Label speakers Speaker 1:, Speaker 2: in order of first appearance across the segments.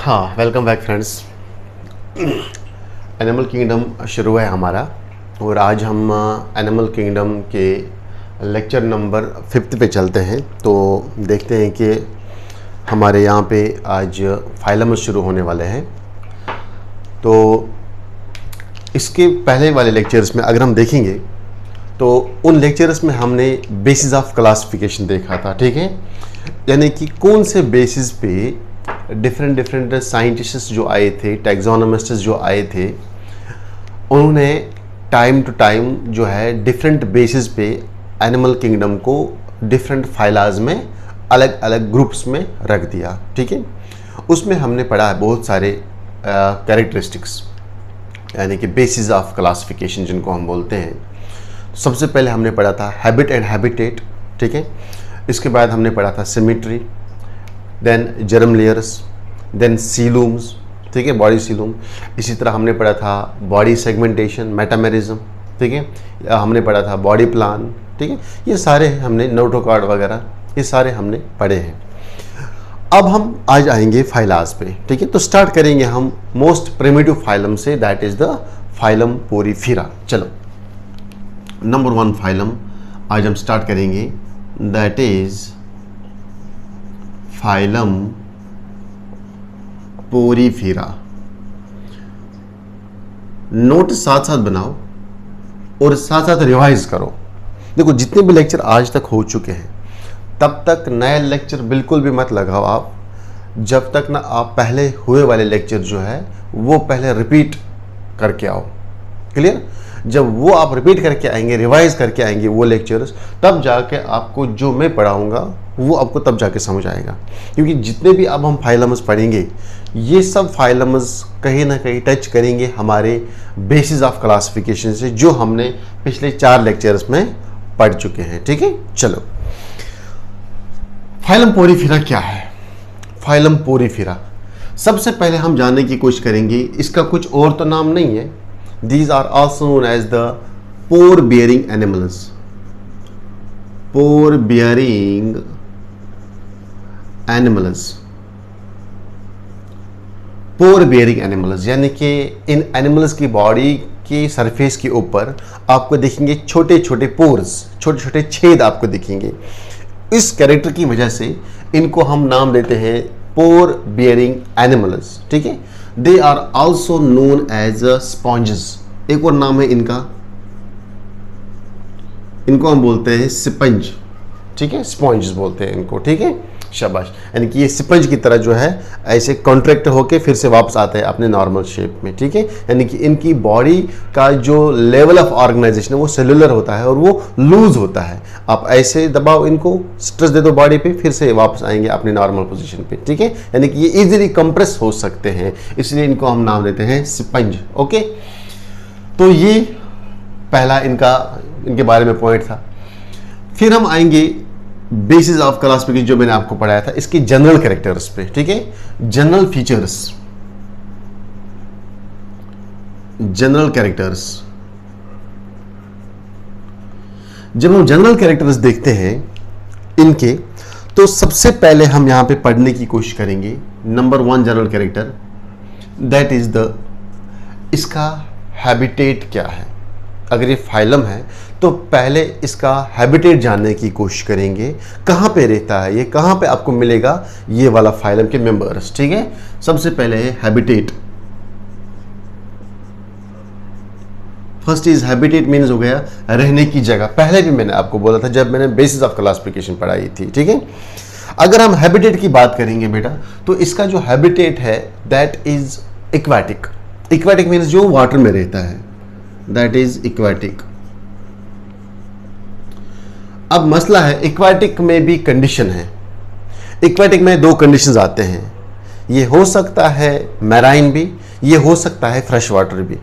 Speaker 1: हाँ, welcome back friends. Animal kingdom शुरू है हमारा और आज हम एनिमल किंगडम के लेक्चर नंबर 5 पे चलते हैं। तो देखते हैं कि हमारे यहाँ पे आज फाइलम शुरू होने वाले हैं। तो इसके पहले वाले लेक्चर्स में अगर हम देखेंगे तो उन लेक्चर्स में हमने बेसिस ऑफ क्लासिफिकेशन देखा था, ठीक है। यानी कि कौन से बेसिस पे डिफरेंट साइंटिस्ट्स जो आए थे, टैक्सोनॉमिस्ट्स जो आए थे, उन्होंने टाइम टू टाइम जो है डिफरेंट बेसिस पे एनिमल किंगडम को डिफरेंट फाइलाज में अलग अलग ग्रुप्स में रख दिया, ठीक है। उसमें हमने पढ़ा है बहुत सारे कैरेक्टरिस्टिक्स, यानी कि बेसिस ऑफ क्लासिफिकेशन जिनको हम बोलते हैं। सबसे पहले हमने पढ़ा था हैबिट एंड हैबिटेट, ठीक है। इसके बाद हमने पढ़ा था symmetry, then germ layers, then coeloms, ठीक है, बॉडी सीलूम। इसी तरह हमने पढ़ा था बॉडी सेगमेंटेशन, मेटामेरिज्म, ठीक है। हमने पढ़ा था बॉडी प्लान, ठीक है। ये सारे हमने नोटोकॉर्ड वगैरह ये सारे हमने पढ़े हैं। अब हम आज आएंगे फाइलाज पे, ठीक है। तो स्टार्ट करेंगे हम मोस्ट प्रिमिटिव फाइलम से, that is the phylum Porifera. चलो, नंबर 1 फाइलम आज हम स्टार्ट करेंगे, that is phylum Porifera. Note साथ साथ बनाओ और साथ साथ रिवाइज करो। देखो, जितने भी लेक्चर आज तक हो चुके हैं तब तक नया लेक्चर बिल्कुल भी मत लगाओ आप, जब तक ना आप पहले हुए वाले लेक्चर जो है वो पहले रिपीट करके आओ। क्लियर? जब वो आप रिपीट करके आएंगे, रिवाइज करके आएंगे वो लेक्चर्स, तब जाके आपको जो मैं पढ़ाऊंगा वो आपको तब जाके समझ आएगा। क्योंकि जितने भी अब हम फाइलम्स पढ़ेंगे ये सब फाइलम्स कहीं ना कहीं टच करेंगे हमारे बेसिस ऑफ क्लासिफिकेशन से, जो हमने पिछले 4 लेक्चर्स में पढ़ चुके हैं, ठीक है। चलो, फाइलम पोरीफेरा क्या है? फाइलम पोरीफेरा सबसे पहले हम जानने की कोशिश करेंगे, इसका कुछ और तो नाम नहीं है। These are also known as the pore-bearing animals. Pore-bearing animals. Pore-bearing animals यानी कि इन एनिमल्स की बॉडी की सरफेस के ऊपर आपको दिखेंगे छोटे छोटे पोर्स, छोटे छोटे छेद आपको दिखेंगे। इस कैरेक्टर की वजह से इनको हम नाम देते हैं पोर-बेयरिंग एनिमल्स, ठीक है। They are also known as sponges. एक और नाम है इनका, इनको हम बोलते हैं स्पंज, ठीक है। स्पॉन्जेस बोलते हैं इनको, ठीक है, शाबाश। यानी कि ये स्पंज की तरह जो है ऐसे कॉन्ट्रैक्ट होके फिर से वापस आता है अपने नॉर्मल शेप में, ठीक है। यानी कि इनकी बॉडी का जो लेवल ऑफ ऑर्गेनाइजेशन है वो सेलुलर होता है और वो लूज होता है। आप ऐसे दबाओ, इनको स्ट्रेस दे दो बॉडी पे, फिर से वापस आएंगे अपने नॉर्मल पोजीशन पे, ठीक है। यानी कि ये इजीली कंप्रेस हो सकते हैं, इसलिए इनको हम नाम देते हैं स्पंज, ओके। तो ये पहला इनके बारे में पॉइंट था। फिर हम आएंगे बेसिस ऑफ क्लासिफिकेशन जो मैंने आपको पढ़ाया था, इसकी जनरल कैरेक्टर्स पे, ठीक है। General features, general characters. जब हम जनरल कैरेक्टर्स देखते हैं इनके, तो सबसे पहले हम यहां पे पढ़ने की कोशिश करेंगे number 1 general character, that is the, इसका हैबिटेट क्या है। अगर ये फाइलम है तो पहले इसका हैबिटेट जानने की कोशिश करेंगे, कहाँ पे रहता है ये, कहाँ पे आपको मिलेगा ये वाला फाइलम के मेंबर्स, ठीक है। सबसे पहले है habitat. First is habitat means हो गया रहने की जगह। पहले भी मैंने आपको बोला था जब मैंने बेसिस ऑफ क्लासिफिकेशन पढ़ाई थी, ठीक है। अगर हम हैबिटेट की बात करेंगे बेटा, तो इसका जो हैबिटेट है that is aquatic. Aquatic means जो वाटर में रहता है, दैट इज एक्वाटिक। अब मसला है, एक्वाटिक में भी कंडीशन है। एक्वाटिक में 2 कंडीशंस आते हैं, ये हो सकता है मैराइन भी, ये हो सकता है फ्रेश वाटर भी।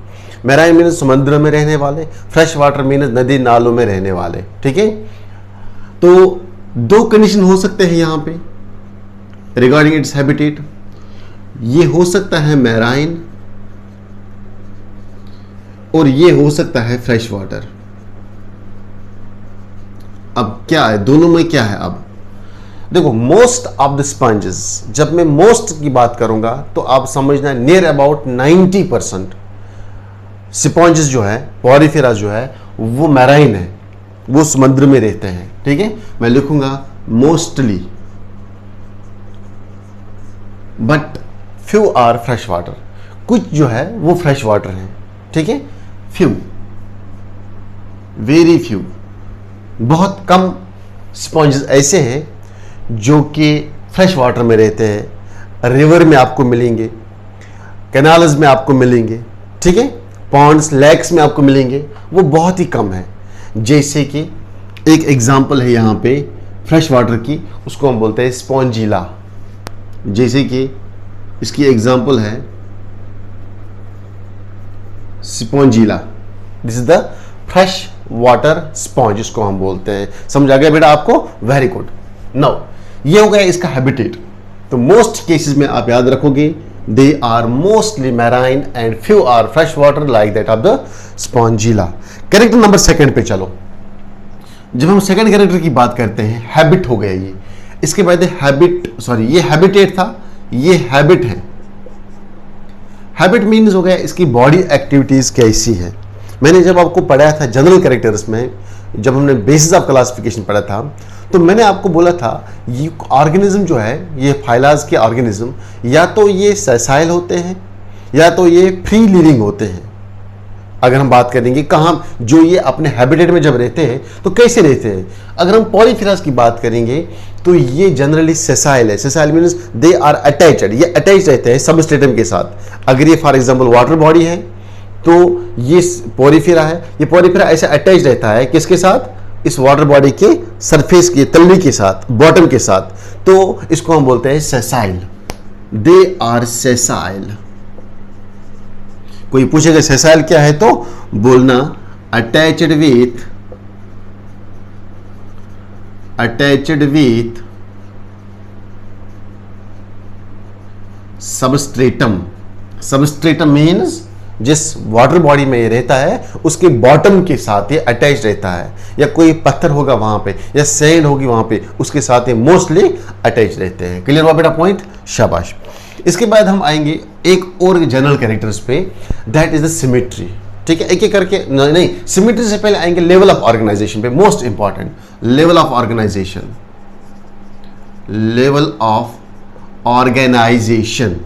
Speaker 1: मैराइन मीन्स समुद्र में रहने वाले, फ्रेश वाटर मीन्स नदी नालों में रहने वाले, ठीक है। तो 2 कंडीशन हो सकते हैं यहां पे रिगार्डिंग इट्स हैबिटेट। ये हो सकता है मैराइन और ये हो सकता है फ्रेश वाटर। अब क्या है, दोनों में क्या है? अब देखो मोस्ट ऑफ द स्पंजेस, जब मैं मोस्ट की बात करूंगा तो आप समझना नियर अबाउट 90% स्पंजेस जो है, पॉरीफेरा जो है, वो मैराइन है, वो समुद्र में रहते हैं। ठीक है, मैं लिखूंगा mostly, but few are fresh water, कुछ जो है वो फ्रेश वाटर है। ठीक है, फ्यू, वेरी फ्यू, बहुत कम स्पॉन्जेस ऐसे हैं जो कि फ्रेश वाटर में रहते हैं, रिवर में आपको मिलेंगे, कैनाल्स में आपको मिलेंगे। ठीक है, पॉन्ड्स, लेक्स में आपको मिलेंगे, वो बहुत ही कम है। जैसे कि एक एग्जांपल है यहाँ पे फ्रेश वाटर की, उसको हम बोलते हैं स्पॉन्जिला। जैसे कि इसकी एग्जांपल है Spongilla, this is the fresh water sponge, इसको हम बोलते हैं। समझ आ गया बेटा आपको? Very good. नाउ ये हो गया इसका हैबिटेट। तो मोस्ट केसेस में आप याद रखोगे they are mostly marine and few are fresh water like that of the spongilla. Character number second पे चलो। जब हम सेकंड कैरेक्टर की बात करते हैं, हैबिट हो गया ये, इसके बाद हैबिट, सॉरी ये हैबिटेट था, ये हैबिट है। हैबिट मीन्स हो गया इसकी बॉडी एक्टिविटीज कैसी है। मैंने जब आपको पढ़ाया था जनरल कैरेक्टर्स में, जब हमने बेसिस ऑफ क्लासिफिकेशन पढ़ा था, तो मैंने आपको बोला था ये ऑर्गेनिज्म जो है, ये फाइलाज के ऑर्गेनिज्म, या तो ये सेसाइल होते हैं या तो ये फ्री लिविंग होते हैं। अगर हम बात करेंगे कहाँ, जो ये अपने हैबिटेट में जब रहते हैं तो कैसे रहते हैं। अगर हम पॉलीफेरास की बात करेंगे तो ये जनरली सेसाइल है। Sessile means they are attached, ये अटैच रहते हैं सबस्ट्रेटम के साथ। अगर ये फॉर एग्जांपल वाटर बॉडी है तो ये पॉलीफेरा है, ये पॉलीफेरा ऐसे अटैच रहता है किसके साथ? इस वाटर बॉडी के सरफेस के तल्ली के साथ, बॉटम के साथ। तो इसको हम बोलते हैं सेसाइल, दे आर सेसाइल। कोई पूछेगा सेसाइल क्या है तो बोलना attached with substratum. Substratum means जिस वाटर बॉडी में ये रहता है उसके बॉटम के साथ ये अटैच रहता है, या कोई पत्थर होगा वहां पे या सैंड होगी वहां पे, उसके साथ ये मोस्टली अटैच रहते हैं। क्लियर हुआ बेटा पॉइंट? शाबाश। इसके बाद हम आएंगे एक और जनरल कैरेक्टर्स पे, दैट इज द सिमेट्री। ठीक है, एक एक करके नहीं, सिमेट्री से पहले आएंगे लेवल ऑफ ऑर्गेनाइजेशन पे। Most important, level of organisation. Level of organisation,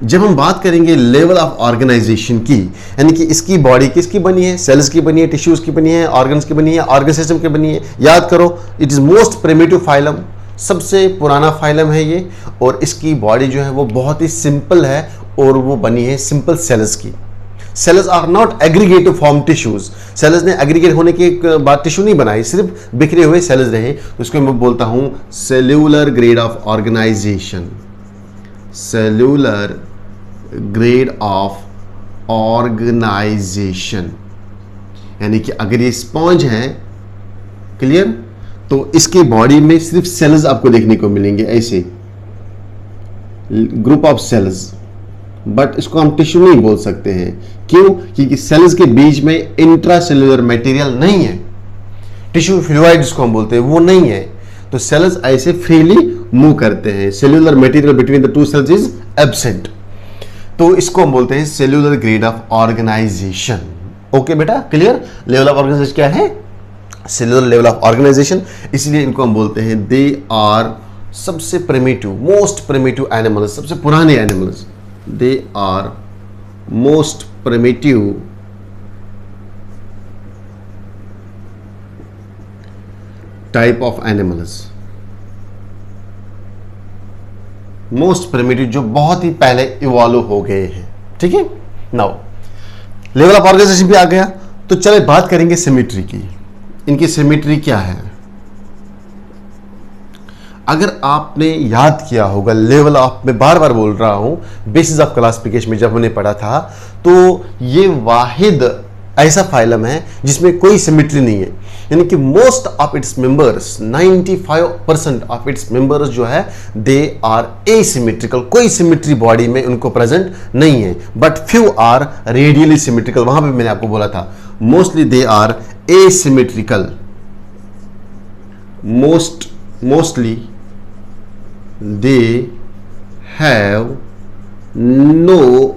Speaker 1: जब हम बात करेंगे लेवल ऑफ ऑर्गेनाइजेशन की, यानी कि इसकी बॉडी किसकी बनी है? सेल्स की बनी है, टिश्यूज की बनी है, ऑर्गन्स की बनी है, ऑर्गन सिस्टम की बनी है। याद करो, it is most primitive phylum, सबसे पुराना फाइलम है ये, और इसकी बॉडी जो है वो बहुत ही सिंपल है और वो बनी है सिंपल सेल्स की। Cells are not aggregate to form tissues. Cells ने एग्रीगेट होने के बाद टिश्यू नहीं बनाई, सिर्फ बिखरे हुए सेल्स रहे, तो उसको मैं बोलता हूं cellular grade of organisation. Cellular grade of organisation, यानी कि अगर ये स्पॉन्ज है, क्लियर, तो इसके बॉडी में सिर्फ सेल्स आपको देखने को मिलेंगे, ऐसे ग्रुप ऑफ सेल्स, बट इसको हम टिश्यू नहीं बोल सकते हैं। क्यों? क्योंकि सेल्स के बीच में इंट्रासेल्युलर मटेरियल नहीं है, टिश्यू फ्लूइड जिसको हम बोलते हैं वो नहीं है, तो सेल्स ऐसे फ्रीली मूव करते हैं। Cellular material between the two cells is absent, तो इसको हम बोलते हैं cellular grade of organisation. Okay बेटा, क्लियर? लेवल ऑफ ऑर्गेनाइजेशन क्या है? Cellular level of organisation. इसलिए इनको हम बोलते हैं दे आर सबसे प्रिमिटिव, मोस्ट प्रिमिटिव एनिमल्स, सबसे पुराने animals. They are most primitive type of animals, most primitive, जो बहुत ही पहले इवॉल्व हो गए हैं। ठीक है, नाउ लेवल ऑफ ऑर्गेनाइजेशन भी आ गया, तो चले बात करेंगे सिमेट्री की। इनकी सिमेट्री क्या है? अगर आपने याद किया होगा, लेवल ऑफ, मैं बार बार बोल रहा हूं, बेसिस ऑफ क्लासिफिकेशन में जब हमने पढ़ा था, तो ये वाहिद ऐसा फाइलम है जिसमें कोई सिमेट्री नहीं है, यानी कि most of its members, 95% of its members जो है दे आर एसिमेट्रिकल, कोई सिमेट्री बॉडी में उनको प्रेजेंट नहीं है, but few are radially symmetrical. वहां पे मैंने आपको बोला था mostly they are asymmetrical, most mostly they have no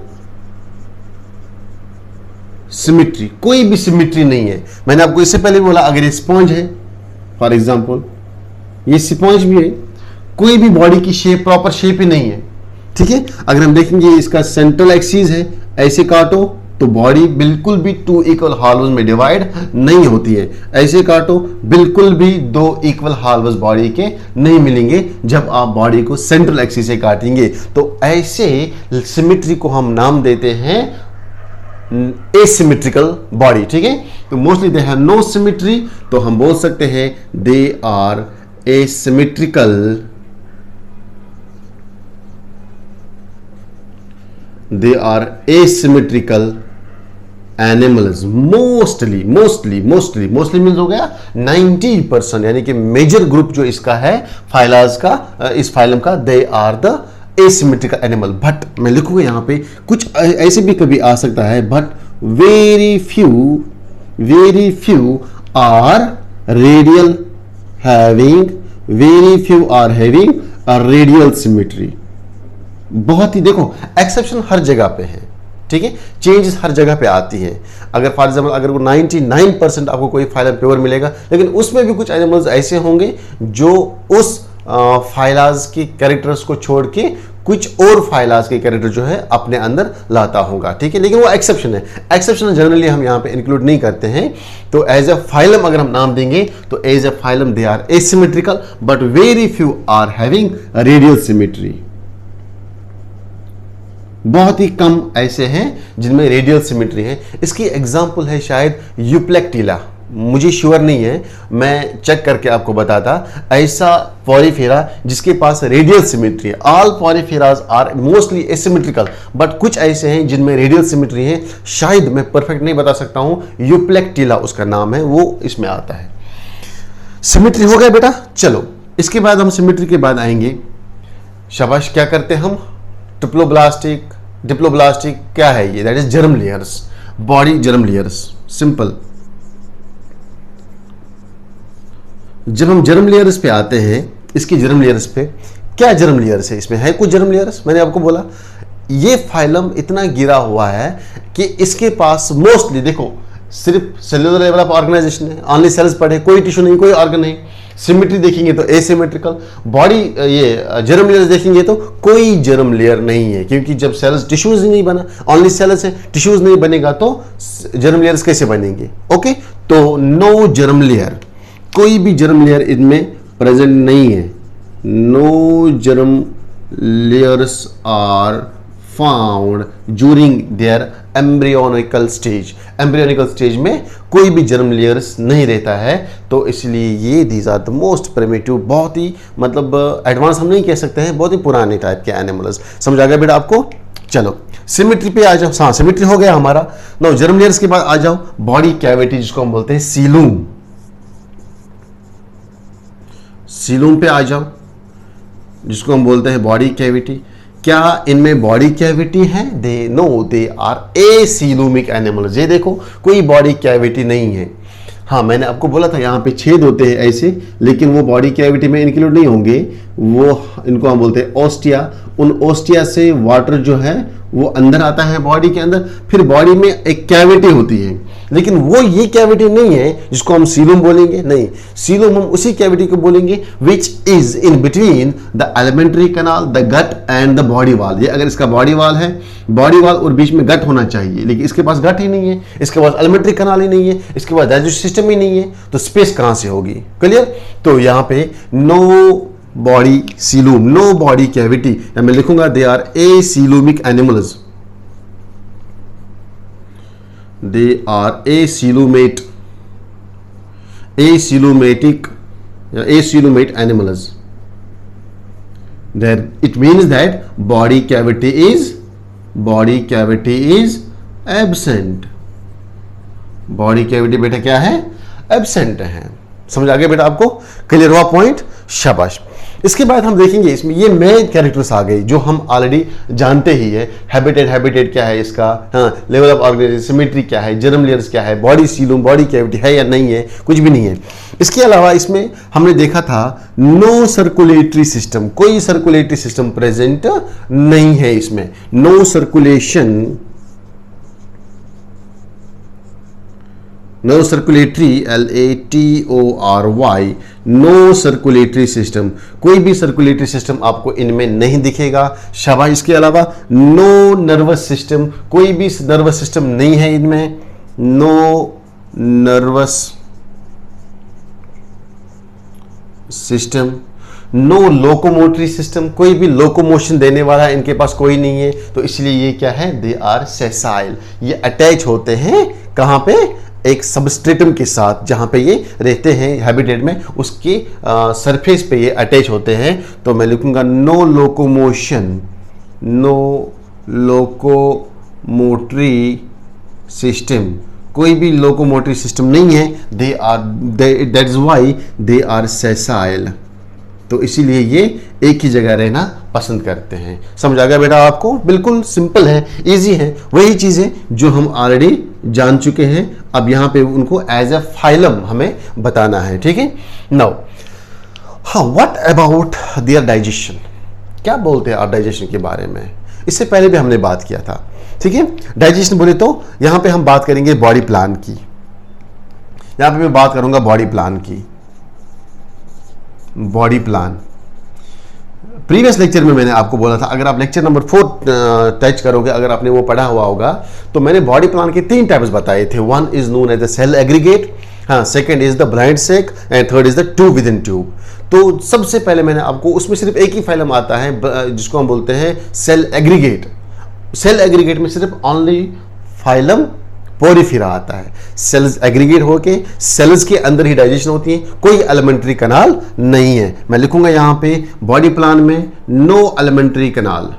Speaker 1: symmetry, कोई भी सिमिट्री नहीं है। मैंने आपको इससे पहले बोला अगर ये स्पॉन्ज है, फॉर एग्जांपल ये स्पॉन्ज भी है, कोई भी बॉडी की शेप प्रॉपर शेप ही नहीं है, ठीक है। अगर हम देखेंगे इसका सेंट्रल एक्सिस है, ऐसे काटो तो बॉडी बिल्कुल भी टू इक्वल हाल्व्स में डिवाइड नहीं होती है, ऐसे काटो बिल्कुल भी दो इक्वल हाल्व्स बॉडी के नहीं मिलेंगे जब आप बॉडी को सेंट्रल एक्सिस से काटेंगे। तो ऐसे सिमिट्री को हम नाम देते हैं एसिमेट्रिकल बॉडी, ठीक है। तो mostly they have no symmetry, तो हम बोल सकते हैं they are asymmetrical, they are asymmetrical animals. Mostly means हो गया 90%, यानी कि मेजर ग्रुप जो इसका है फाइलाज का, इस फाइलम का, they are the asymmetrical animal. But मैं लिखूंगा यहां पे कुछ ऐसे भी कभी आ सकता है, but very few are radial having, very few are having a radial symmetry. बहुत ही देखो एक्सेप्शन हर जगह पे है, ठीक है, चेंजेस हर जगह पे आती है। अगर फॉर एग्जाम्पल अगर वो 99% आपको कोई फाइलम प्योर मिलेगा, लेकिन उसमें भी कुछ एनिमल्स ऐसे होंगे जो उस फाइलाज के कैरेक्टर्स को छोड़ के कुछ और फाइलाज के कैरेक्टर जो है अपने अंदर लाता होगा, ठीक है, लेकिन वो एक्सेप्शन है। एक्सेप्शन जनरली हम यहाँ पे इंक्लूड नहीं करते हैं। तो एज अ फाइलम अगर हम नाम देंगे तो as a phylum they are asymmetrical, but very few are having radial symmetry. बहुत ही कम ऐसे हैं जिनमें रेडियल सिमेट्री है। इसकी एग्जांपल है शायद यूप्लेक्टिला, मुझे श्योर नहीं है, मैं चेक करके आपको बताता। ऐसा पॉलीफेरा जिसके पास रेडियल सिमेट्री है। All Poriferas are mostly asymmetrical, but कुछ ऐसे हैं जिनमें रेडियल सिमेट्री है। शायद मैं परफेक्ट नहीं बता सकता हूं, यूप्लेक्टिला उसका नाम है, वो इसमें आता है। सिमेट्री हो गया बेटा। चलो इसके बाद हम सिमेट्री के बाद आएंगे, शाबाश, क्या करते हम, डिप्लोब्लास्टिक क्या है ये, that is germ layers, body germ layers. Simple, जब हम जर्म लेयर्स पे आते हैं, इसकी जर्म लेयर्स पे क्या जर्म लेयर्स है, इसमें है कुछ जर्म लेयर्स। मैंने आपको बोला ये फाइलम इतना गिरा हुआ है कि इसके पास मोस्टली देखो सिर्फ सेलुलर लेवल ऑफ ऑर्गेनाइजेशन है, ओनली सेल्स पड़े, कोई टिश्यू नहीं, कोई ऑर्गन नहीं। सिमेट्री देखेंगे तो एसिमेट्रिकल, बॉडी ये जर्म लेयर्स देखेंगे तो कोई जर्म लेयर नहीं है, क्योंकि जब सेल्स टिश्यूज नहीं बना, ओनली सेल्स है, टिश्यूज नहीं बनेगा तो जर्म लेयर्स कैसे बनेंगे। ओके, तो नो जर्म लेयर, कोई भी जर्म लेयर इनमें प्रेजेंट नहीं है। No germ layers are found during their embryonical stage. Embryonical stage में कोई भी जर्म लेयर्स नहीं रहता है, तो इसलिए ये these are the most primitive, बहुत ही मतलब एडवांस हम नहीं कह सकते हैं, बहुत ही पुराने टाइप के एनिमल्स। समझ आ गया बेटा आपको। चलो सिमेट्री पे आ जाओ। हाँ, सिमेट्री हो गया हमारा। नो जर्म लेयर्स के बाद आ जाओ बॉडी कैविटी, जिसको हम बोलते हैं सीलूम। सीलूम पे आ जाओ, जिसको हम बोलते हैं बॉडी कैविटी। क्या इनमें बॉडी कैविटी है? They are acoelomic animals. ये देखो कोई बॉडी कैविटी नहीं है। हाँ, मैंने आपको बोला था यहाँ पे छेद होते हैं ऐसे, लेकिन वो बॉडी कैविटी में इंक्लूड नहीं होंगे। वो इनको हम बोलते हैं ओस्टिया। उन ओस्टिया से वाटर जो है वो अंदर आता है बॉडी के अंदर, फिर बॉडी में एक कैविटी होती है, लेकिन वो ये कैविटी नहीं है जिसको हम सीलूम बोलेंगे। नहीं, सीलूम हम उसी कैविटी को बोलेंगे which is in between the alimentary canal, the gut and the body wall. ये अगर इसका बॉडी वॉल है, बॉडी वॉल और बीच में गट होना चाहिए, लेकिन इसके पास गट ही नहीं है, इसके पास एलिमेंट्री कैनाल ही नहीं है, इसके पास डाइजेस्टिव सिस्टम ही नहीं है, तो स्पेस कहां से होगी? क्लियर? तो यहां पे no body coelom, no body cavity, मैं लिखूंगा they are acoelomic animals, they are acoelomate, acoelomate animals. That it means that body cavity is absent. Body cavity बेटा क्या है? एब्सेंट है। समझ आ गया बेटा आपको? क्लियर हुआ पॉइंट? शाबाश। इसके बाद हम देखेंगे इसमें ये नए कैरेक्टर्स आ गए जो हम ऑलरेडी जानते ही है। हैबिटेट क्या है इसका, हाँ, लेवल ऑफ ऑर्गेनाइजेशन, सिमेट्री क्या है, जर्म लेयर्स क्या है, बॉडी सीलूम, बॉडी कैविटी है या नहीं है, कुछ भी नहीं है। इसके अलावा इसमें हमने देखा था नो सर्कुलेटरी सिस्टम, कोई सर्कुलेटरी सिस्टम प्रेजेंट नहीं है इसमें, no circulation, no circulatory, LATORY, no circulatory system, कोई भी सर्कुलेटरी सिस्टम आपको इनमें नहीं दिखेगा। शाबाश। इसके अलावा नो नर्वस सिस्टम, कोई भी नर्वस सिस्टम नहीं है इनमें, no nervous system, no locomotory system, कोई भी लोकोमोशन देने वाला इनके पास कोई नहीं है। तो इसलिए ये क्या है, दे आर सेसाइल, ये अटैच होते हैं कहां पे, एक सबस्ट्रेटम के साथ, जहां पे ये रहते हैं हैबिटेट में, उसके सरफेस पे ये अटैच होते हैं। तो मैं लिखूंगा no locomotion, no locomotory system, कोई भी लोकोमोटरी सिस्टम नहीं है, they are, that is why they are sessile. तो इसीलिए ये एक ही जगह रहना पसंद करते हैं। समझ आ गया बेटा आपको? बिल्कुल सिंपल है, इजी है, वही चीजें जो हम ऑलरेडी जान चुके हैं। अब यहां पे उनको एज ए फाइलम हमें बताना है, ठीक है। नाउ हाँ, व्हाट अबाउट देयर डाइजेशन, क्या बोलते हैं आप डाइजेशन के बारे में? इससे पहले भी हमने बात किया था, ठीक है। डाइजेशन बोले तो यहां पे हम बात करेंगे बॉडी प्लान की, यहां पे मैं बात करूंगा बॉडी प्लान की, बॉडी प्लान। प्रीवियस लेक्चर में मैंने आपको बोला था, अगर आप लेक्चर नंबर 4 टच करोगे, अगर आपने वो पढ़ा हुआ होगा, तो मैंने बॉडी प्लान के 3 टाइप्स बताए थे। One is known as the cell aggregate, हाँ, second is the blind sac, and third is the tube within tube. तो सबसे पहले मैंने आपको, उसमें सिर्फ एक ही फाइलम आता है जिसको हम बोलते हैं सेल एग्रीगेट। सेल एग्रीगेट में सिर्फ ओनली फाइलम पोरिफेरा आता है। सेल्स एग्रीगेट होके सेल्स के अंदर ही डाइजेशन होती है, कोई एलिमेंट्री कनाल नहीं है। मैं लिखूंगा यहां पे बॉडी प्लान में no alimentary canal,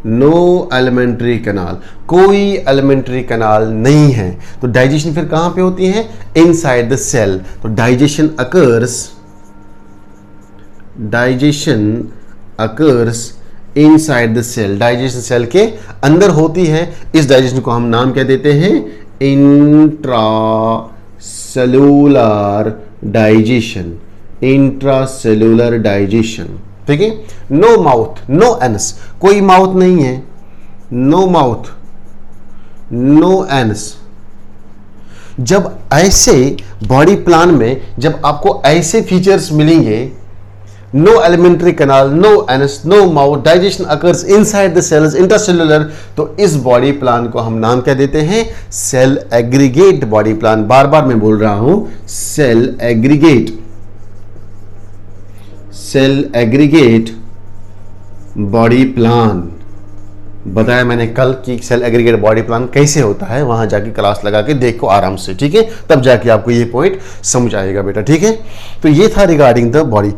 Speaker 1: no alimentary canal, कोई एलिमेंट्री कनाल नहीं है। तो डाइजेशन फिर कहां पे होती है, इनसाइड द सेल। तो digestion occurs inside the cell, digestion cell के अंदर होती है। इस डाइजेशन को हम नाम क्या देते हैं, इंट्रासेल्यूलर डाइजेशन, इंट्रासेल्यूलर डाइजेशन, ठीक है। नो माउथ, नो एनस, कोई माउथ नहीं है, नो माउथ, नो एनस। जब ऐसे बॉडी प्लान में जब आपको ऐसे फीचर्स मिलेंगे, no alimentary canal, no anus, no mouth, digestion occurs inside the cells, intracellular, तो इस बॉडी प्लान को हम नाम क्या देते हैं, सेल एग्रीगेट बॉडी प्लान। बार बार मैं बोल रहा हूं, cell aggregate, cell aggregate body plan. बताया मैंने कल कि सेल एग्रीगेट बॉडी प्लान कैसे होता है, वहां जाके क्लास लगा के देखो आराम से, ठीक है, तब जाके आपको ये पॉइंट समझ आएगा बेटा, ठीक है। तो ये था रिगार्डिंग द बॉडी।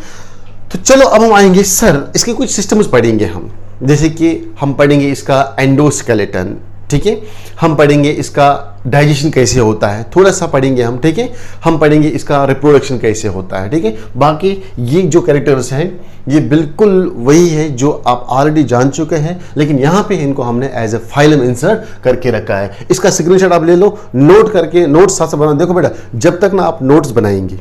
Speaker 1: तो चलो अब हम आएंगे, सर इसके कुछ सिस्टम्स पढ़ेंगे हम, जैसे कि हम पढ़ेंगे इसका एंडोस्केलेटन, ठीक है, हम पढ़ेंगे इसका डाइजेशन कैसे होता है, थोड़ा सा पढ़ेंगे हम, ठीक है, हम पढ़ेंगे इसका रिप्रोडक्शन कैसे होता है, ठीक है। बाकी ये जो कैरेक्टर्स हैं ये बिल्कुल वही है जो आप ऑलरेडी जान चुके हैं, लेकिन यहाँ पे इनको हमने एज ए फाइलम इंसर्ट करके रखा है। इसका स्क्रीनशॉट आप ले लो, नोट करके, नोट्स साथ साथ बना। देखो बेटा, जब तक ना आप नोट्स बनाएंगे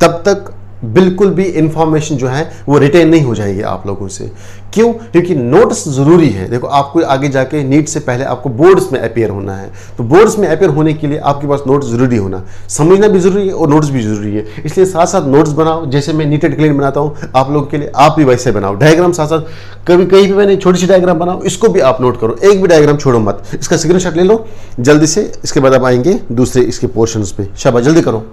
Speaker 1: तब तक बिल्कुल भी इंफॉर्मेशन जो है वो रिटेन नहीं हो जाएगी आप लोगों से। क्यों? क्योंकि नोट्स जरूरी है। देखो, आपको आगे जाके नीट से पहले आपको बोर्ड्स में अपेयर होना है, तो बोर्ड्स में अपेयर होने के लिए आपके पास नोट्स जरूरी होना, समझना भी जरूरी है और नोट्स भी जरूरी है। इसलिए साथ साथ नोट्स बनाओ, जैसे मैं नीट एंड क्लीन बनाता हूँ आप लोगों के लिए, आप भी वैसे बनाओ। डायग्राम साथ साथ, कभी कहीं भी मैंने छोटी सी डायग्राम बनाओ, इसको भी आप नोट करो, एक भी डायग्राम छोड़ो मत। इसका स्क्रीनशॉट ले लो जल्दी से, इसके बाद आप आएंगे दूसरे इसके पोर्शंस पे। शाबाश, जल्दी करो।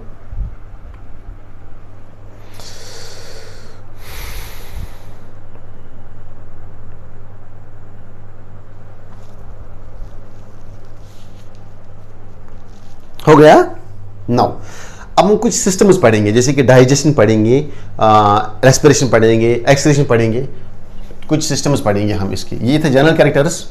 Speaker 1: हो गया? नाउ अब हम कुछ सिस्टम्स पढ़ेंगे, जैसे कि डाइजेशन पढ़ेंगे, रेस्पिरेशन पढ़ेंगे, एक्सक्रीशन पढ़ेंगे, कुछ सिस्टम्स पढ़ेंगे हम इसके। ये थे जनरल कैरेक्टर्स।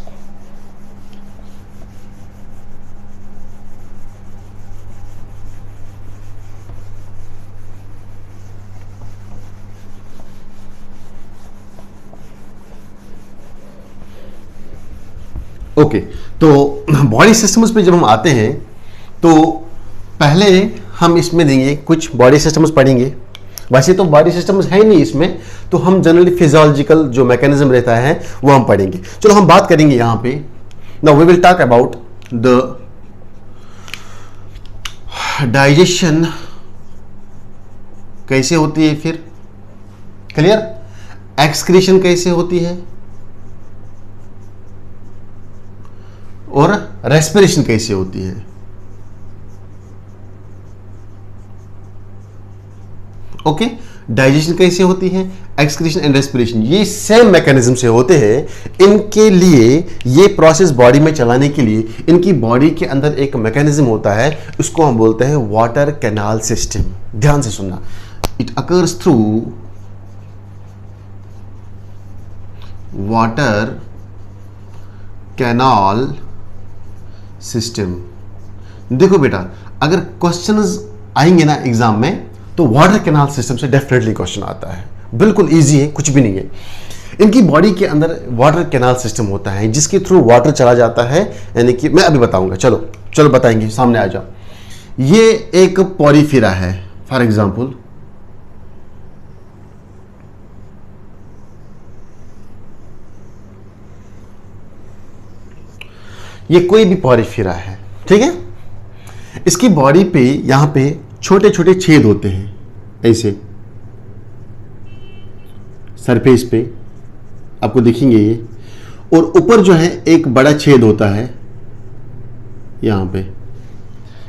Speaker 1: ओके, तो बॉडी सिस्टम्स पे जब हम आते हैं तो पहले हम इसमें देंगे कुछ बॉडी सिस्टम्स पढ़ेंगे। वैसे तो बॉडी सिस्टम्स है नहीं इसमें, तो हम जनरली फिजियोलॉजिकल जो मैकेनिज्म रहता है वो हम पढ़ेंगे। चलो हम बात करेंगे यहां पे, now we will talk about the digestion कैसे होती है, फिर क्लियर, एक्सक्रीशन कैसे होती है और रेस्पिरेशन कैसे होती है। ओके, डाइजेशन कैसे होती है, एक्सक्रीशन एंड रेस्पिरेशन, ये सेम मैकेनिज्म से होते हैं। इनके लिए ये प्रोसेस बॉडी में चलाने के लिए इनकी बॉडी के अंदर एक मैकेनिज्म होता है, उसको हम बोलते हैं वाटर कैनाल सिस्टम। ध्यान से सुनना, it occurs through water canal system. देखो बेटा, अगर क्वेश्चंस आएंगे ना एग्जाम में तो वाटर कैनाल सिस्टम से डेफिनेटली क्वेश्चन आता है, बिल्कुल इजी है, कुछ भी नहीं है। इनकी बॉडी के अंदर वाटर कैनाल सिस्टम होता है जिसके थ्रू वाटर चला जाता है, यानी कि मैं अभी बताऊंगा, चलो चलो बताएंगे, सामने आ जाओ। ये एक पॉरीफेरा है फॉर एग्जांपल, ये कोई भी पॉरीफेरा है, ठीक है। इसकी बॉडी पे यहां पे छोटे छोटे छेद होते हैं ऐसे सरफेस पे, आपको दिखेंगे ये, और ऊपर जो है एक बड़ा छेद होता है यहां पे,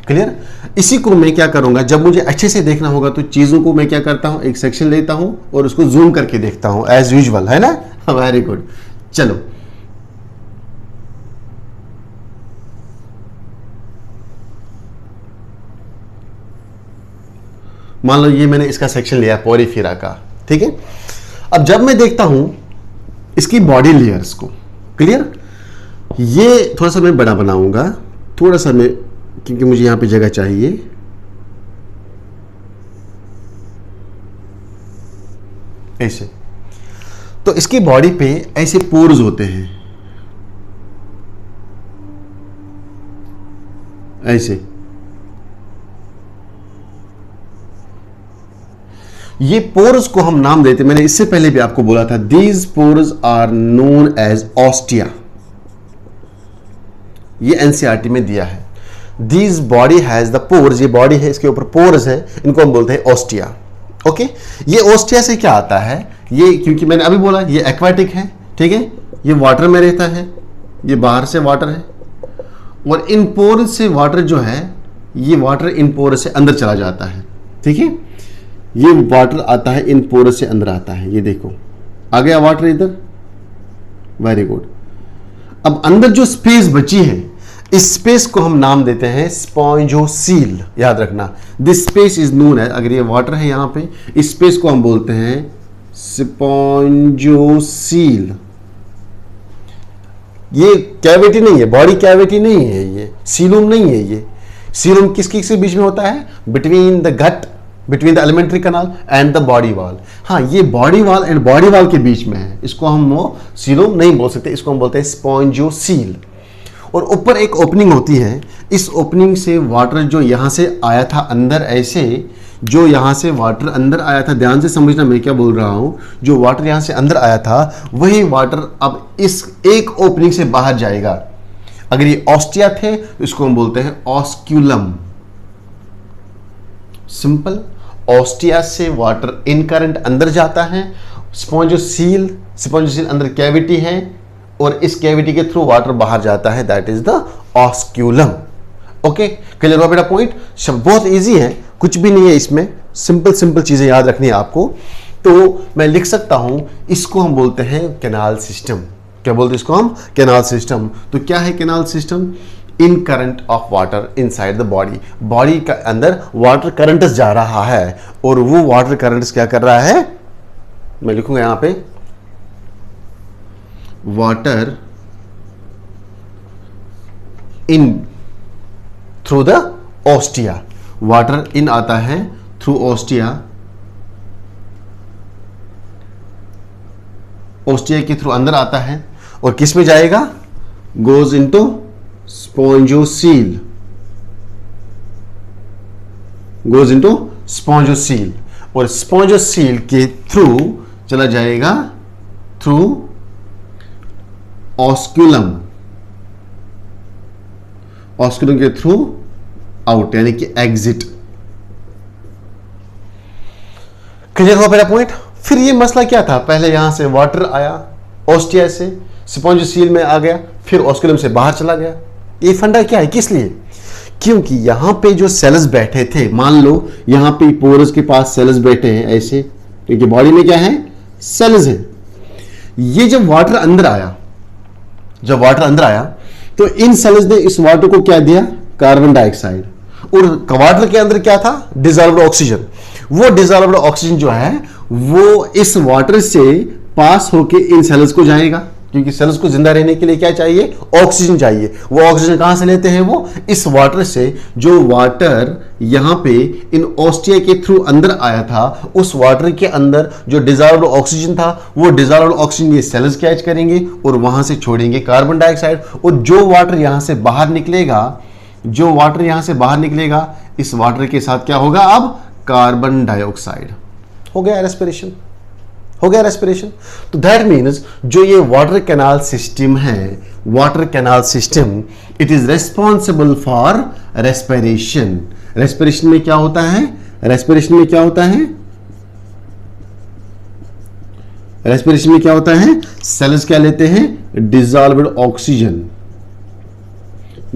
Speaker 1: क्लियर। इसी को मैं क्या करूंगा, जब मुझे अच्छे से देखना होगा तो चीजों को मैं क्या करता हूं, एक सेक्शन लेता हूं और उसको जूम करके देखता हूं एज यूजुअल, है ना। वेरी गुड, चलो मान लो ये मैंने इसका सेक्शन लिया पॉरीफेरा का, ठीक है। अब जब मैं देखता हूं इसकी बॉडी लेयर्स को, क्लियर, ये थोड़ा सा मैं बड़ा बनाऊंगा, थोड़ा सा मैं, क्योंकि मुझे यहां पे जगह चाहिए। ऐसे, तो इसकी बॉडी पे ऐसे पोर्स होते हैं, ऐसे। ये पोर्स को हम नाम देते, मैंने इससे पहले भी आपको बोला था, these pores are known as ostia. ये एनसीईआरटी में दिया है, these body has the pores, ये बॉडी है, इसके ऊपर पोर्स है, इनको हम बोलते हैं ऑस्टिया। ओके, ये ऑस्टिया से क्या आता है, ये क्योंकि मैंने अभी बोला ये एक्वाटिक है, ठीक है, ये वाटर में रहता है, ये बाहर से वाटर है, और इन पोर्स से वाटर जो है, ये वाटर इन पोर्स से अंदर चला जाता है, ठीक है। ये वाटर आता है इन पोर्स से अंदर आता है, ये देखो आ गया वाटर इधर, वेरी गुड। अब अंदर जो स्पेस बची है, इस स्पेस को हम नाम देते हैं स्पॉन्जोसील, याद रखना, दिस स्पेस इज नोन है, अगर ये वाटर है यहां पे, इस स्पेस को हम बोलते हैं स्पॉन्जोसील। ये कैविटी नहीं है, बॉडी कैविटी नहीं है, ये सीलम नहीं है। ये सीलम किसके बीच में होता है, between the gut, between the alimentary canal and the body wall. हाँ, ये body wall and body wall के बीच में है, इसको हम वो सीलम नहीं बोल सकते, इसको हम बोलते हैं स्पॉन्जोसील। और ऊपर एक ओपनिंग होती है, इस ओपनिंग से वाटर जो यहां से आया था अंदर, ऐसे जो यहां से वाटर अंदर आया था, ध्यान से समझना मैं क्या बोल रहा हूं, जो वाटर यहां से अंदर आया था वही वाटर अब इस एक ओपनिंग से बाहर जाएगा। अगर ये ऑस्टिया थे तो इसको हम बोलते हैं ऑस्क्यूलम, सिंपल। ऑस्टिया से वाटर इनकरेंट अंदर जाता है, स्पॉन्जोसील अंदर कैविटी है और इस कैविटी के थ्रू वाटर बाहर जाता है, that is the osculum. Okay, clear हुआ बेटा पॉइंट। शब्द बहुत इजी है, कुछ भी नहीं है इसमें, सिंपल सिंपल चीजें याद रखनी है आपको। तो मैं लिख सकता हूं, इसको हम बोलते हैं कैनाल सिस्टम। क्या बोलते हैं इसको हम, कैनाल सिस्टम। तो क्या है canal system, in current of water inside the body, body के अंदर वाटर करंट जा रहा है और वो वाटर करंट क्या कर रहा है, मैं लिखूंगा यहां पे water in through the ostia, water in आता है थ्रू ऑस्टिया, ऑस्टिया के थ्रू अंदर आता है और किस में जाएगा, goes into spongocoel, goes into spongocoel, और स्पॉन्जोसील के थ्रू चला जाएगा थ्रू ऑस्क्यूलम, ऑस्क्यूलम के थ्रू आउट, यानी कि एग्जिट। क्लियर हुआ पहला पॉइंट। फिर ये मसला क्या था, पहले यहां से वाटर आया, ऑस्टिया से स्पॉन्जोसील में आ गया, फिर ऑस्क्यूलम से बाहर चला गया। ये फंडा क्या है, किस लिए? क्योंकि यहां पे जो सेल्स बैठे थे, मान लो यहां पे पोरस के पास सेल्स बैठे हैं ऐसे, क्योंकि बॉडी में क्या है, सेल्स है। ये जब वाटर अंदर आया, जब वाटर अंदर आया तो इन सेल्स ने इस वाटर को क्या दिया, कार्बन डाइऑक्साइड, और वाटर के अंदर क्या था, डिजॉल्व्ड ऑक्सीजन। वो डिजॉल्व्ड ऑक्सीजन जो है वो इस वाटर से पास होके इन सेल्स को जाएगा, क्योंकि सेल्स को जिंदा रहने के लिए क्या चाहिए, ऑक्सीजन चाहिए। वो ऑक्सीजन कहां से लेते हैं, वो इस वाटर से। जो वाटर यहां पे इन ऑस्टिया के थ्रू अंदर आया था, उस वाटर के अंदर जो डिजॉल्व्ड ऑक्सीजन था, वो डिजॉल्व्ड ऑक्सीजन ये सेल्स कैच करेंगे और वहां से छोड़ेंगे कार्बन डाइऑक्साइड। और जो वाटर यहां से बाहर निकलेगा, जो वाटर यहां से बाहर निकलेगा, इस वाटर के साथ क्या होगा, अब कार्बन डाइऑक्साइड। हो गया रेस्पिरेशन, हो गया रेस्पिरेशन। तो दैट मीन्स जो ये वाटर कैनाल सिस्टम है, water canal system, it is responsible for respiration. Respiration में क्या होता है, रेस्पिरेशन में क्या होता है, रेस्पिरेशन में क्या होता है, सेल्स क्या लेते हैं, डिजॉल्व्ड ऑक्सीजन,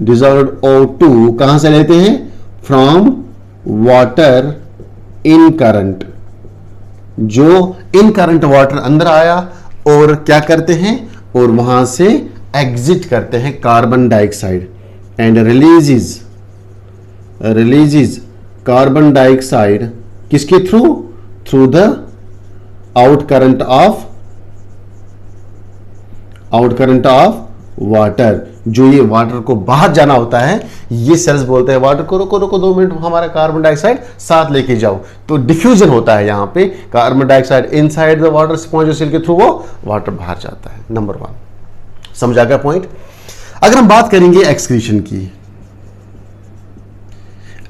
Speaker 1: डिजॉल्व्ड O2 कहां से लेते हैं, फ्रॉम वाटर इन करंट। जो इन करंट वाटर अंदर आया और क्या करते हैं, और वहां से एग्जिट करते हैं carbon dioxide, and releases carbon dioxide किसके through, through the out current of water. जो ये वाटर को बाहर जाना होता है, ये सेल्स बोलते हैं वाटर को रोको रोको 2 मिनट, हमारा कार्बन डाइऑक्साइड साथ लेके जाओ। तो डिफ्यूजन होता है यहां पे, carbon dioxide inside the water, spongocoel के थ्रू वो वाटर बाहर जाता है। नंबर 1 समझ आ गया पॉइंट। अगर हम बात करेंगे एक्सक्रीशन की,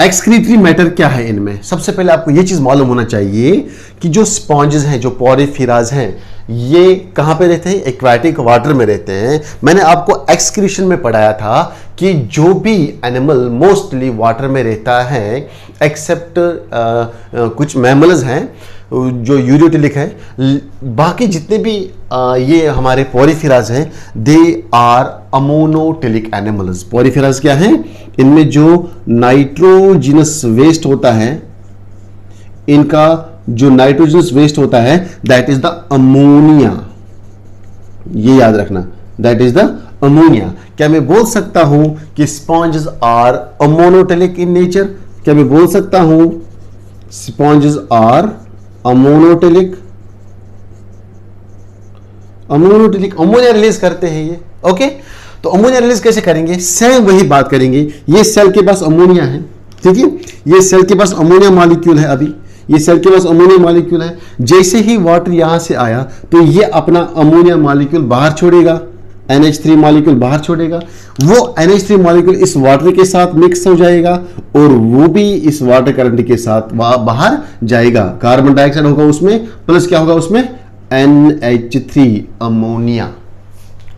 Speaker 1: एक्सक्रीटरी मैटर क्या है इनमें, सबसे पहले आपको यह चीज मालूम होना चाहिए कि जो स्पॉन्जेस हैं, जो पोरिफेराज हैं, ये कहां पे रहते हैं, एक्वाटिक वाटर में रहते हैं। मैंने आपको एक्सक्रीशन में पढ़ाया था कि जो भी एनिमल मोस्टली वाटर में रहता है, एक्सेप्ट कुछ मैमल्स हैं जो यूरियोटिलिक है, बाकी जितने भी ये हमारे पोरिफेराज हैं, दे आर अमोनोटिलिक एनिमल्स। पोरिफेराज क्या हैं, इनमें जो नाइट्रोजिनस वेस्ट होता है, इनका जो नाइट्रोजनस वेस्ट होता है, दैट इज द अमोनिया। ये याद रखना, दैट इज द अमोनिया। क्या मैं बोल सकता हूं कि स्पॉन्जेस आर अमोनोटिलिक इन नेचर? क्या मैं बोल सकता हूं स्पॉन्जेस आर अमोनोटिलिक? अमोनोटिलिक, अमोनिया रिलीज करते हैं ये। ओके, तो अमोनिया रिलीज कैसे करेंगे, सेम वही बात करेंगे। ये सेल के पास अमोनिया है, ठीक है, ये सेल के पास अमोनिया मॉलिक्यूल है, अभी ये सेल के पास अमोनिया मॉलिक्यूल है। जैसे ही वाटर यहां से आया तो ये अपना अमोनिया मॉलिक्यूल बाहर छोड़ेगा, NH3 मॉलिक्यूल बाहर छोड़ेगा। वो NH3 मॉलिक्यूल इस वाटर के साथ मिक्स हो जाएगा और वो भी इस वाटर करंट के साथ बाहर जाएगा। कार्बन डाइऑक्साइड होगा उसमें, प्लस क्या होगा उसमें, NH3 अमोनिया।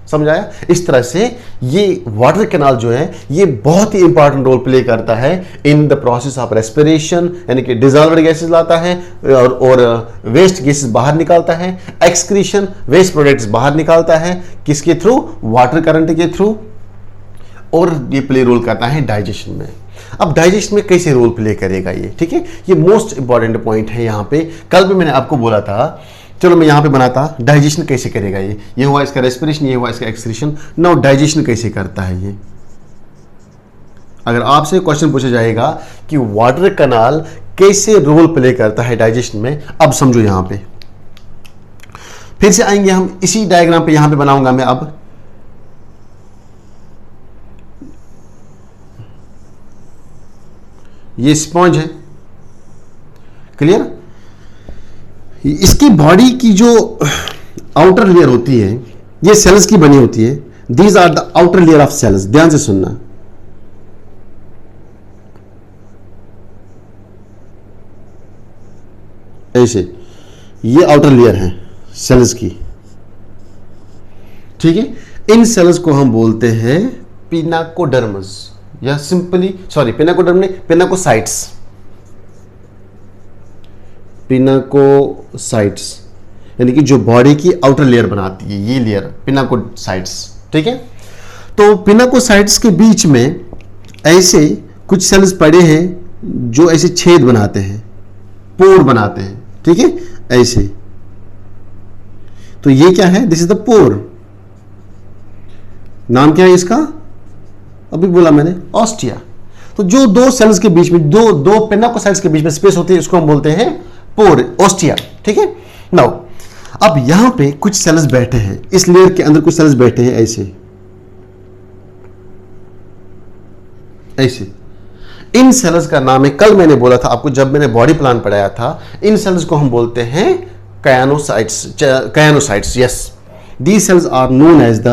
Speaker 1: समझ आया? इस तरह से ये वाटर कैनाल जो है ये बहुत ही इंपॉर्टेंट रोल प्ले करता है in the process of respiration, यानी कि डिजॉल्व्ड गैसेस लाता है और वेस्ट गैसेस बाहर निकालता है। एक्सक्रीशन, वेस्ट प्रोडक्ट्स बाहर निकालता है, किसके थ्रू, वाटर करंट के थ्रू। और ये प्ले रोल करता है डाइजेशन में। अब डाइजेशन में कैसे रोल प्ले करेगा ये, ठीक है, ये मोस्ट इंपॉर्टेंट पॉइंट है। यहां पे कल भी मैंने आपको बोला था, चलो मैं यहां पे बनाता, डाइजेशन कैसे करेगा ये हुआ इसका रेस्पिरेशन, ये हुआ इसका एक्सक्रीशन। नाउ डाइजेशन कैसे करता है ये? अगर आपसे क्वेश्चन पूछा जाएगा कि वाटर कैनाल कैसे रोल प्ले करता है डाइजेशन में, अब समझो यहां पे फिर से आएंगे हम इसी डायग्राम पे, यहां पे बनाऊंगा मैं। अब ये स्पॉन्ज है, क्लियर? इसकी बॉडी की जो आउटर लेयर होती है ये सेल्स की बनी होती है, these are the outer layer of cells. ध्यान से सुनना, ऐसे ये आउटर लेयर है सेल्स की, ठीक है। इन सेल्स को हम बोलते हैं पिनाकोडर्मस, या सिंपली सॉरी पिनाकोडर्म नहीं, पिनाकोसाइट्स। पिनाकोसाइट्स यानी कि जो बॉडी की आउटर लेयर बनाती है, ये लेयर पिनाकोसाइट्स, ठीक है। तो पिनाकोसाइट्स के बीच में ऐसे कुछ सेल्स पड़े हैं जो ऐसे छेद बनाते हैं, पोर बनाते हैं, ठीक है, ऐसे। तो ये क्या है? दिस इज द पोर। नाम क्या है इसका? अभी बोला मैंने, ऑस्टिया। तो जो दो सेल्स के बीच में, दो पिनाकोसाइट्स के बीच में स्पेस होती है, इसको हम बोलते हैं पोर, ऑस्टिया, ठीक है। नाउ अब यहां पे कुछ सेल्स बैठे हैं, इस लेयर के अंदर कुछ सेल्स बैठे हैं ऐसे ऐसे। इन सेल्स का नाम है, कल मैंने बोला था आपको जब मैंने बॉडी प्लान पढ़ाया था, इन सेल्स को हम बोलते हैं choanocytes. Yes, these cells are known as the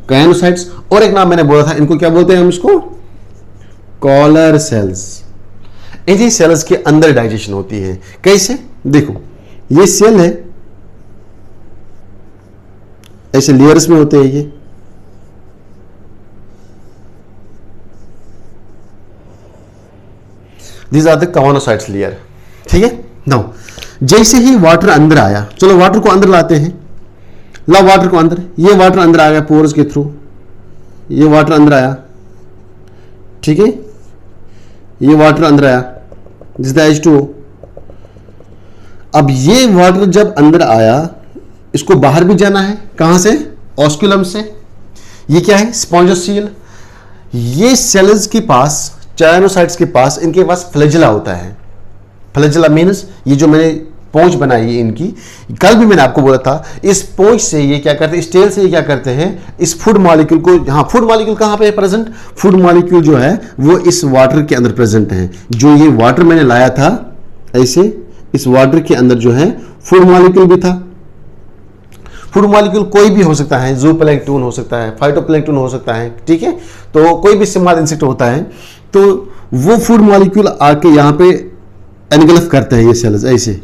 Speaker 1: choanocytes. और एक नाम मैंने बोला था, इनको क्या बोलते हैं हम? इसको कॉलर सेल्स। इन्हीं सेल्स के अंदर डाइजेशन होती है। कैसे? देखो, ये सेल है, ऐसे लेयर्स में होते हैं ये, दीज आर द कायनोसाइट्स लेयर, ठीक है। नाउ जैसे ही वाटर अंदर आया, चलो वाटर को अंदर लाते हैं, ला वाटर को अंदर, ये वाटर अंदर आ गया पोर्स के थ्रू, ये वाटर अंदर आया, ठीक है, ये वाटर अंदर आया, दिस द H2O। अब ये वाटर जब अंदर आया, इसको बाहर भी जाना है, कहां से? ऑस्कुलम से। ये क्या है? स्पॉन्जोसील। ये सेल्स के पास, कायनोसाइट्स के पास, इनके पास फ्लैजेला होता है। फ्लैजेला मीन्स ये जो मैंने पोंछ बनाई है इनकी, कल भी मैंने आपको बोला था, इस पोंछ से ये क्या करते हैं, इस टेल से ये क्या करते हैं, इस फूड मॉलिक्यूल को, हाँ फूड मॉलिक्यूल कहां पे है प्रेजेंट? फूड मॉलिक्यूल जो है वो इस वाटर के अंदर प्रेजेंट है। जो ये वाटर मैंने लाया था ऐसे, इस वाटर के अंदर जो है फूड मॉलिक्यूल भी था। फूड मॉलिक्यूल कोई भी हो सकता है, ज़ूप्लैंक्टन हो सकता है, फाइटोप्लैंक्टन हो सकता है, ठीक है। तो कोई भी स्मॉल इंसेक्ट होता है, तो वो फूड मॉलिक्यूल आके यहां पे एनगल्फ करते हैं ये सेल्स, ऐसे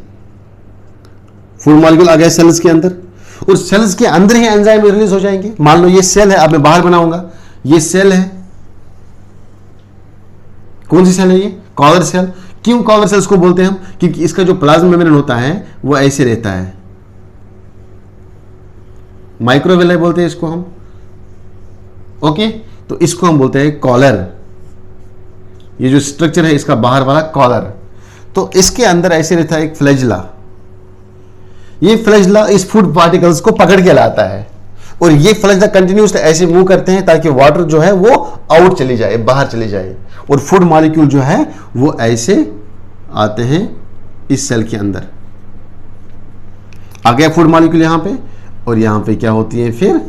Speaker 1: फूड मॉलिक्यूल आ गया सेल्स के अंदर, और सेल्स के अंदर ही एंजाइम रिलीज हो जाएंगे। मान लो ये सेल है, अब मैं बाहर बनाऊंगा, ये सेल है, कौन सी सेल है ये? Collar cell. क्यों कॉलर सेल्स को बोलते हैं हम? क्योंकि इसका जो प्लाज्मा मेम्ब्रेन होता है वो ऐसे रहता है, माइक्रोविलाई बोलते हैं इसको हम, ओके। तो इसको हम बोलते हैं कॉलर। ये जो स्ट्रक्चर है इसका बाहर वाला कॉलर, तो इसके अंदर ऐसे रहता है एक फ्लैजेला। ये फ्लैजेला इस फूड पार्टिकल्स को पकड़ के लाता है, और ये फ्लैजेला कंटिन्यूस ऐसे मूव करते हैं ताकि वाटर जो है वो आउट चली जाए, बाहर चली जाए, और फूड मॉलिक्यूल जो है वो ऐसे आते हैं इस सेल के अंदर। आ गया फूड मॉलिक्यूल यहां पे, और यहां पे क्या होती है फिर?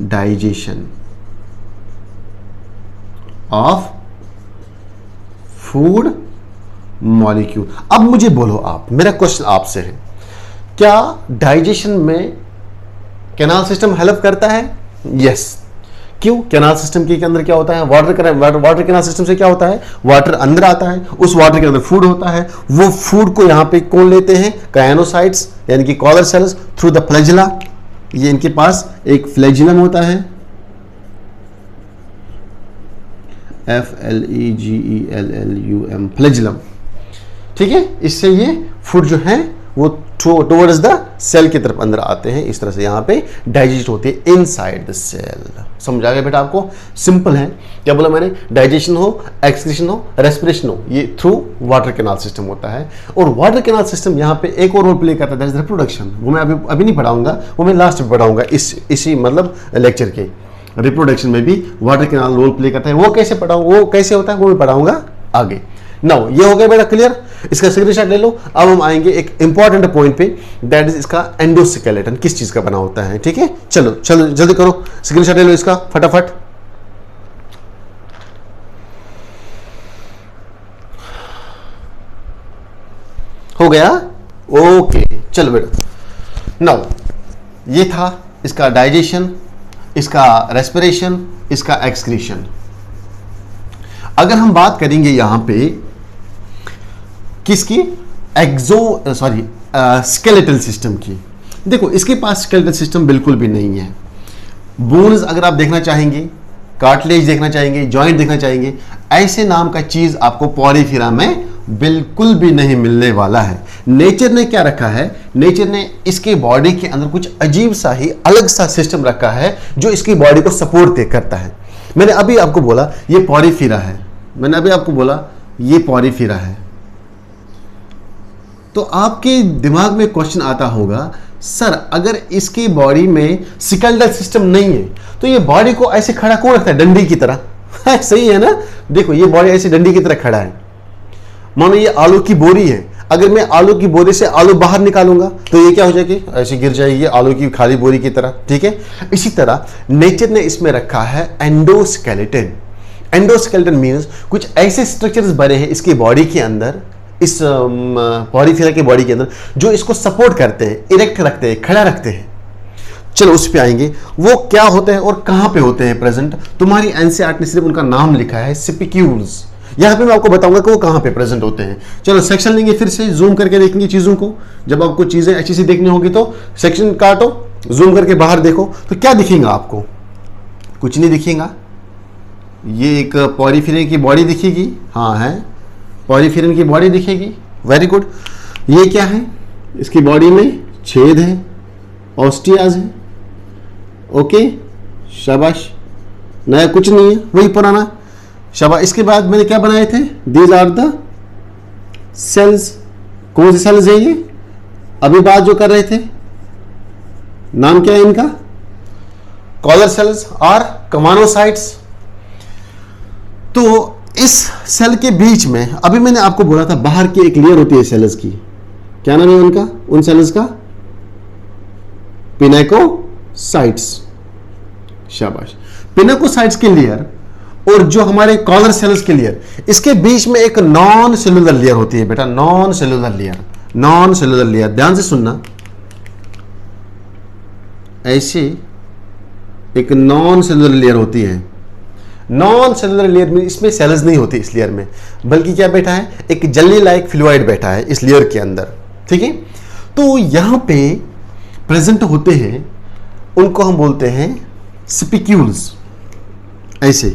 Speaker 1: Digestion of food molecule. अब मुझे बोलो आप, मेरा क्वेश्चन आपसे है, क्या डाइजेशन में कैनाल सिस्टम हेल्प करता है? यस। क्यों? कैनाल सिस्टम के अंदर क्या होता है? वाटर कैनाल सिस्टम से क्या होता है? वाटर अंदर आता है, उस वाटर के अंदर फूड होता है, वो फूड को यहां पे कौन लेते हैं? कायनोसाइट्स यानी कि collar cells through the flagella. ये इनके पास एक फ्लैजिलम होता है, FLEGELLUM, फ्लैजिलम, ठीक है। इससे ये फूड जो है वो टुवर्ड्स द सेल की तरफ अंदर आते हैं, इस तरह से यहाँ पे डाइजेस्ट होते हैं इनसाइड द सेल। समझ आ गया बेटा आपको? सिंपल है। क्या बोला मैंने? डाइजेशन हो, एक्सक्रीशन हो, रेस्पिरेशन हो, ये थ्रू वाटर कैनाल सिस्टम होता है। और वाटर कैनाल सिस्टम यहाँ पे एक और रोल प्ले करता है, दैट इज रिप्रोडक्शन। वो मैं अभी नहीं पढ़ाऊंगा, वो मैं लास्ट में पढ़ाऊंगा इसी मतलब लेक्चर के। रिप्रोडक्शन में भी वाटर कैनाल रोल प्ले करता है। वो कैसे पढ़ाऊँ, वो कैसे होता है, वो मैं पढ़ाऊंगा आगे। नाउ ये हो गया बेटा क्लियर? इसका स्क्रीनशॉट ले लो। अब हम आएंगे एक इंपॉर्टेंट पॉइंट पे, दैट इज इसका एंडोस्केलेटन किस चीज का बना होता है, ठीक है। चलो चलो जल्दी करो, स्क्रीनशॉट ले लो इसका फटाफट। हो गया? ओके, चलो बेटा, नाउ ये था इसका डाइजेशन, इसका रेस्पिरेशन, इसका एक्सक्रीशन। अगर हम बात करेंगे यहां पे किसकी, स्केलेटल सिस्टम की, देखो इसके पास स्केलेटल सिस्टम बिल्कुल भी नहीं है। बोन्स अगर आप देखना चाहेंगे, कार्टिलेज देखना चाहेंगे, जॉइंट देखना चाहेंगे, ऐसे नाम का चीज आपको पॉरीफेरा में बिल्कुल भी नहीं मिलने वाला है। नेचर ने क्या रखा है, नेचर ने इसके बॉडी के अंदर कुछ अजीब सा ही अलग सा सिस्टम रखा है जो इसकी बॉडी को सपोर्ट करता है। मैंने अभी आपको बोला ये पॉरीफेरा है, मैंने अभी आपको बोला ये पॉरीफेरा है, तो आपके दिमाग में क्वेश्चन आता होगा, सर अगर इसकी बॉडी में स्केलेटल सिस्टम नहीं है तो ये बॉडी को ऐसे खड़ा कौन रखता है, डंडी की तरह सही है ना। देखो ये बॉडी ऐसे डंडी की तरह खड़ा है। मानो ये आलू की बोरी है, अगर मैं आलू की बोरी से आलू बाहर निकालूंगा तो ये क्या हो जाएगी, ऐसे गिर जाएगी आलू की खाली बोरी की तरह, ठीक है। इसी तरह नेचर ने इसमें रखा है एंडोस्केलेटन। एंडोस्केलेटन मीन्स कुछ ऐसे स्ट्रक्चर्स बने हैं इसकी बॉडी के अंदर, इस पॉरीफेरा की बॉडी के अंदर, जो इसको सपोर्ट करते हैं, इरेक्ट रखते हैं, खड़ा रखते हैं। चलो उस पे आएंगे, वो क्या होते हैं और कहां पे होते हैं प्रेजेंट। तुम्हारी एनसीईआरटी ने सिर्फ उनका नाम लिखा है स्पिक्यूल्स, यहां पे मैं आपको बताऊंगा कि वो कहां पे प्रेजेंट होते हैं। चलो सेक्शन लेंगे, फिर से जूम करके देखेंगे चीजों को। जब आपको चीजें अच्छी सी देखनी होगी तो सेक्शन काटो, जूम करके बाहर देखो, तो क्या दिखेगा आपको, कुछ नहीं दिखेगा। ये एक पॉरीफेरा की बॉडी दिखेगी, हाँ है, पॉरीफेरन की बॉडी दिखेगी, वेरी गुड। ये क्या है, इसकी बॉडी में छेद है, ऑस्टियाज है, ओके शाबाश, नया कुछ नहीं है, वही पुराना, शाबाश। इसके बाद मैंने क्या बनाए थे, दीज आर द सेल्स। कौन से सेल्स है ये, अभी बात जो कर रहे थे, नाम क्या है इनका, कॉलर सेल्स और कमानोसाइट्स। तो इस सेल के बीच में अभी मैंने आपको बोला था बाहर की एक लेयर होती है सेल्स की, क्या नाम है उनका, उन सेल्स का, पिनेकोसाइट्स, शाबाश। पिनेकोसाइट्स के लेयर और जो हमारे कॉलर सेल्स के लेयर, इसके बीच में एक नॉन सेलुलर लेयर होती है बेटा, non cellular layer, non cellular layer, ध्यान से सुनना, ऐसे एक नॉन सेलुलर लेयर होती है। नॉन सेलुलर लेयर में इसमें सेल्स नहीं होती इस लेयर में, बल्कि क्या बैठा है, एक जेली लाइक फ्लूइड बैठा है इस लेयर के अंदर, ठीक है। तो यहां पे प्रेजेंट होते हैं, उनको हम बोलते हैं स्पिक्यूल्स। ऐसे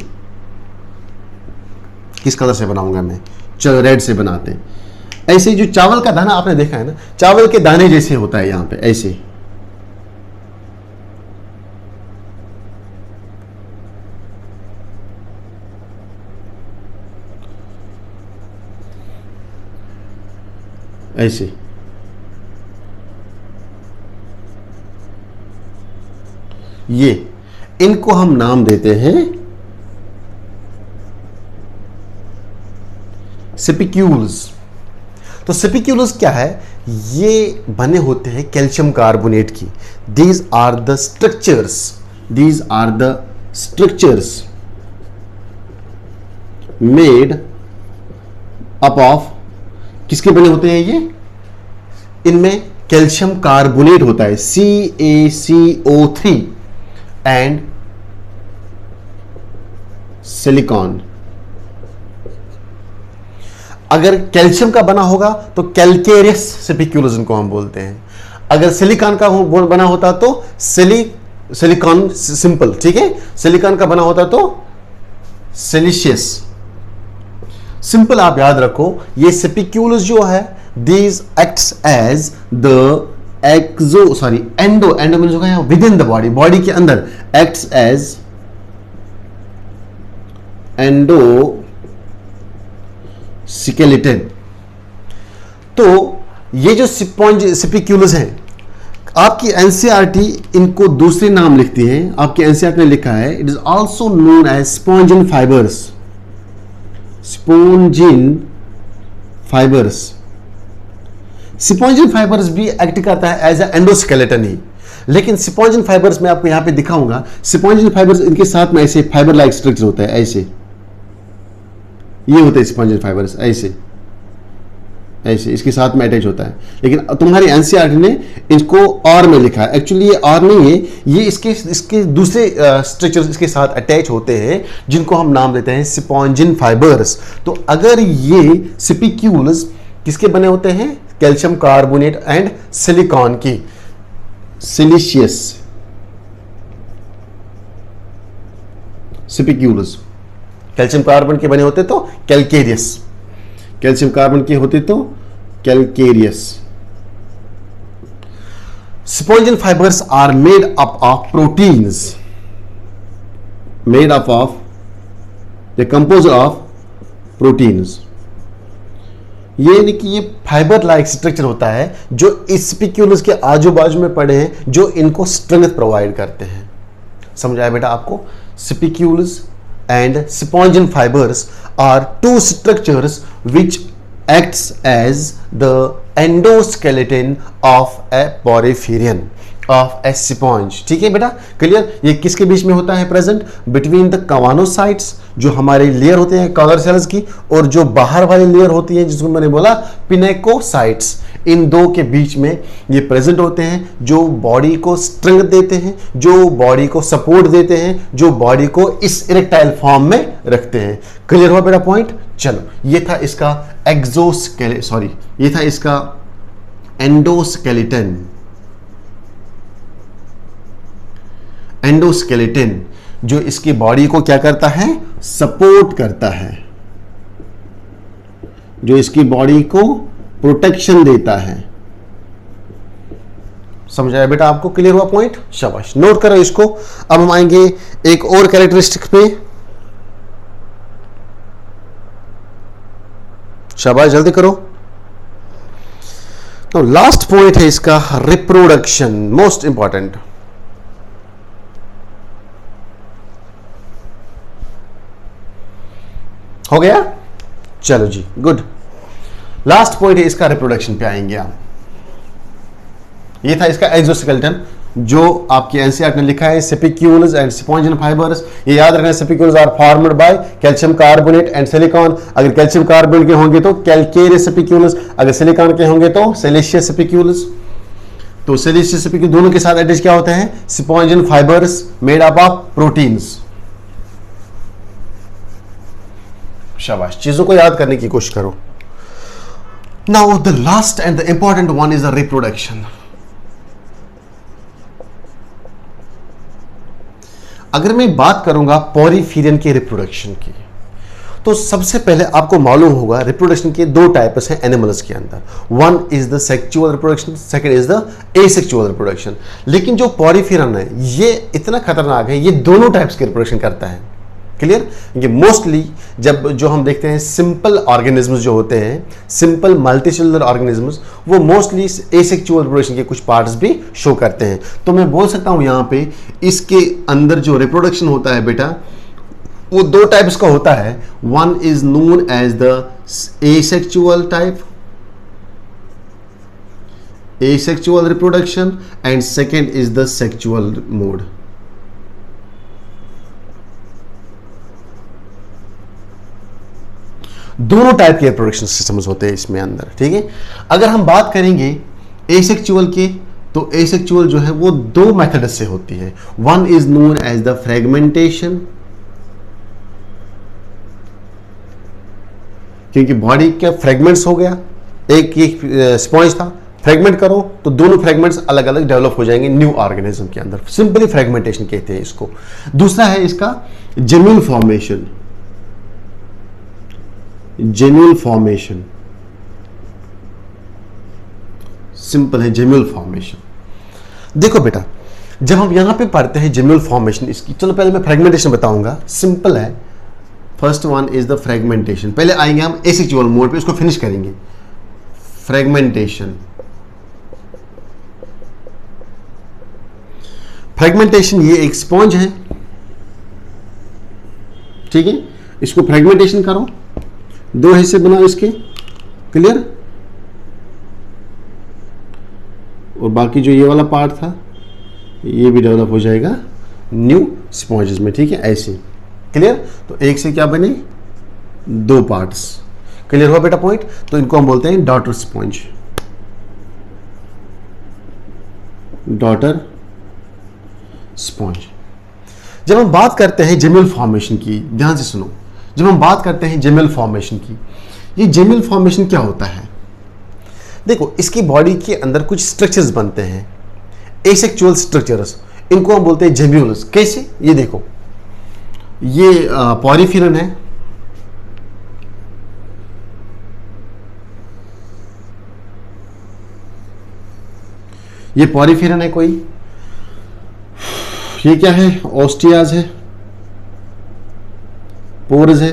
Speaker 1: किस कलर से बनाऊंगा मैं, चलो रेड से बनाते हैं। ऐसे जो चावल का दाना आपने देखा है ना, चावल के दाने जैसे होता है यहां पे, ऐसे ऐसे, ये इनको हम नाम देते हैं स्पिक्यूल्स। तो स्पिक्यूल्स क्या है, ये बने होते हैं कैल्शियम कार्बोनेट की। These are the structures, these are the structures made up of, किसके बने होते हैं ये, इनमें कैल्शियम कार्बोनेट होता है, CaCO3 एंड सिलिकॉन। अगर कैल्शियम का बना होगा तो कैल्केरियस स्पिक्यूल्स इनको हम बोलते हैं। अगर सिलिकॉन का बना होता तो सिलिकॉन सिंपल, ठीक है। सिलिकॉन का बना होता तो सिलिशियस सिंपल। आप याद रखो, ये स्पिक्यूल्स जो है, these acts as the endo means होगा within the body, body के अंदर एक्ट्स एज एंडो स्केलेटन। तो ये जो स्पिक्यूल्स हैं, आपकी एनसीईआरटी इनको दूसरे नाम लिखती है। आपकी एनसीईआरटी ने लिखा है, it is also known as spongin fibres, spongin fibres. Spongin fibres भी एक्ट करता है एज ए एंडोस्केलेटन ही, लेकिन स्पॉन्जिन फाइबर्स मैं आपको यहां पे दिखाऊंगा। स्पॉन्जिन फाइबर्स इनके साथ में ऐसे फाइबर लाइक स्ट्रक्चर होता है, ऐसे ये होते हैं स्पॉन्जिन फाइबर्स, ऐसे ऐसे इसके साथ में अटैच होता है, लेकिन तुम्हारी एनसीईआरटी ने इसको और में लिखा है। एक्चुअली ये और नहीं है, ये इसके दूसरे स्ट्रक्चर्स इसके साथ अटैच होते हैं जिनको हम नाम देते हैं स्पॉन्जिन फाइबर्स। तो अगर ये स्पिक्यूल्स किसके बने होते हैं? कैल्शियम कार्बोनेट एंड सिलिकॉन की, सिलिशियस स्पिक्यूल्स कैल्शियम कार्बन के बने होते तो कैलकेरियस, कैल्शियम कार्बन के होते तो calcareous. Spongin fibres are made up of proteins, made up of the compose of proteins. ये नहीं कि ये फाइबर लाइक स्ट्रक्चर होता है जो इस स्पिक्यूल्स के आजू बाजू में पड़े हैं, जो इनको स्ट्रेंथ प्रोवाइड करते हैं। समझाया बेटा आपको? Spicules and spongin fibers are two structures which acts as the endoskeleton of a porphyrin of a sponge। ठीक है बेटा, क्लियर? ये किसके बीच में होता है प्रेजेंट? बिटवीन द कवानोसाइट्स, जो हमारे लेयर होते हैं कॉलर सेल्स की, और जो बाहर वाली लेयर होती है जिसको मैंने बोला पिनेकोसाइट्स, इन दो के बीच में ये प्रेजेंट होते हैं, जो बॉडी को स्ट्रेंथ देते हैं, जो बॉडी को सपोर्ट देते हैं, जो बॉडी को इस इरेक्टाइल फॉर्म में रखते हैं। क्लियर हुआ बेटा पॉइंट? चलो, ये था इसका ये था इसका एंडोस्केलेटन। एंडोस्केलेटन जो इसकी बॉडी को क्या करता है? सपोर्ट करता है, जो इसकी बॉडी को प्रोटेक्शन देता है। समझाया बेटा आपको? क्लियर हुआ पॉइंट? शाबाश, नोट करो इसको। अब हम आएंगे एक और कैरेक्टरिस्टिक पे। शाबाश, जल्दी करो। तो लास्ट पॉइंट है इसका रिप्रोडक्शन, मोस्ट इंपॉर्टेंट। हो गया? चलो जी, गुड। लास्ट पॉइंट है इसका रिप्रोडक्शन पे आएंगे हम। ये था इसका एक्सोस्केलेटन, जो आपकी एनसीईआरटी ने लिखा है स्पिक्यूल्स एंड स्पॉन्जिन फाइबर्स। ये याद रखना, spicules are formed by calcium carbonate and silicon. अगर कैल्शियम कार्बोनेट के होंगे तो कैलकेरियस स्पिक्यूल्स, अगर सिलिकॉन के होंगे तो सिलिशियस स्पिक्यूल्स। तो सिलिशियस स्पिक्यूल दोनों के साथ अटैच क्या होते हैं? Spongin fibres made up of proteins. शाबाश, चीजों को याद करने की कोशिश करो। Now the last and the important one is the reproduction. अगर मैं बात करूंगा पोरिफेरियन के रिप्रोडक्शन की, तो सबसे पहले आपको मालूम होगा रिप्रोडक्शन के दो टाइप्स हैं एनिमल्स के अंदर। One is the sexual reproduction, second is the asexual reproduction. लेकिन जो पोरिफेरियन है ये इतना खतरनाक है, ये दोनों टाइप्स के रिप्रोडक्शन करता है। क्लियर? ये मोस्टली जब जो हम देखते हैं सिंपल ऑर्गेनिजम्स जो होते हैं, सिंपल मल्टीसेलुलर ऑर्गेनिजम्स, वो मोस्टली एसेक्सुअल रिप्रोडक्शन के कुछ पार्ट्स भी शो करते हैं। तो मैं बोल सकता हूं यहां पे इसके अंदर जो रिप्रोडक्शन होता है बेटा, वो दो टाइप्स का होता है। One is known as the asexual type, asexual reproduction, and second is the sexual mode. दोनों टाइप के रिप्रोडक्शन सिस्टम्स होते हैं इसमें अंदर। ठीक है? अगर हम बात करेंगे एसेक्सुअल के, तो एसेक्सुअल जो है वो दो मेथड से होती है। One is known as the fragmentation, क्योंकि बॉडी के फ्रेगमेंट्स हो गया, एक स्पॉन्ज था, फ्रेगमेंट करो तो दोनों फ्रेगमेंट्स अलग अलग डेवलप हो जाएंगे न्यू ऑर्गेनिज्म के अंदर। सिंपली फ्रेगमेंटेशन कहते हैं इसको। दूसरा है इसका gemmule formation, gemmule formation, simple है जेम्यूल फॉर्मेशन। देखो बेटा, जब हम यहां पे पढ़ते हैं जेम्यूल फॉर्मेशन इसकी, चलो पहले मैं फ्रेगमेंटेशन बताऊंगा, सिंपल है। First one is the fragmentation. पहले आएंगे हम एसेक्सुअल मोड पे, उसको फिनिश करेंगे। फ्रेगमेंटेशन, फ्रेगमेंटेशन ये एक स्पॉन्ज है, ठीक है? इसको फ्रेगमेंटेशन करो, दो हिस्से बनाओ इसके। क्लियर? और बाकी जो ये वाला पार्ट था ये भी डेवलप हो जाएगा न्यू स्पॉन्जेस में। ठीक है? ऐसे। क्लियर? तो एक से क्या बने? दो पार्ट्स। क्लियर हुआ बेटा पॉइंट? तो इनको हम बोलते हैं डॉटर स्पॉन्ज, डॉटर स्पॉन्ज। जब हम बात करते हैं जेम्यूल फॉर्मेशन की, ध्यान से सुनो, जब हम बात करते हैं जेम्यूल फॉर्मेशन की, ये जेम्यूल फॉर्मेशन क्या होता है? देखो, इसकी बॉडी के अंदर कुछ स्ट्रक्चर्स बनते हैं, एसेक्सुअल स्ट्रक्चर्स, इनको हम बोलते हैं जेम्यूल्स। कैसे? ये देखो, ये पॉरीफिरन है, ये पॉरीफिरन है कोई, ये क्या है? ऑस्टियाज है, पोर्स है,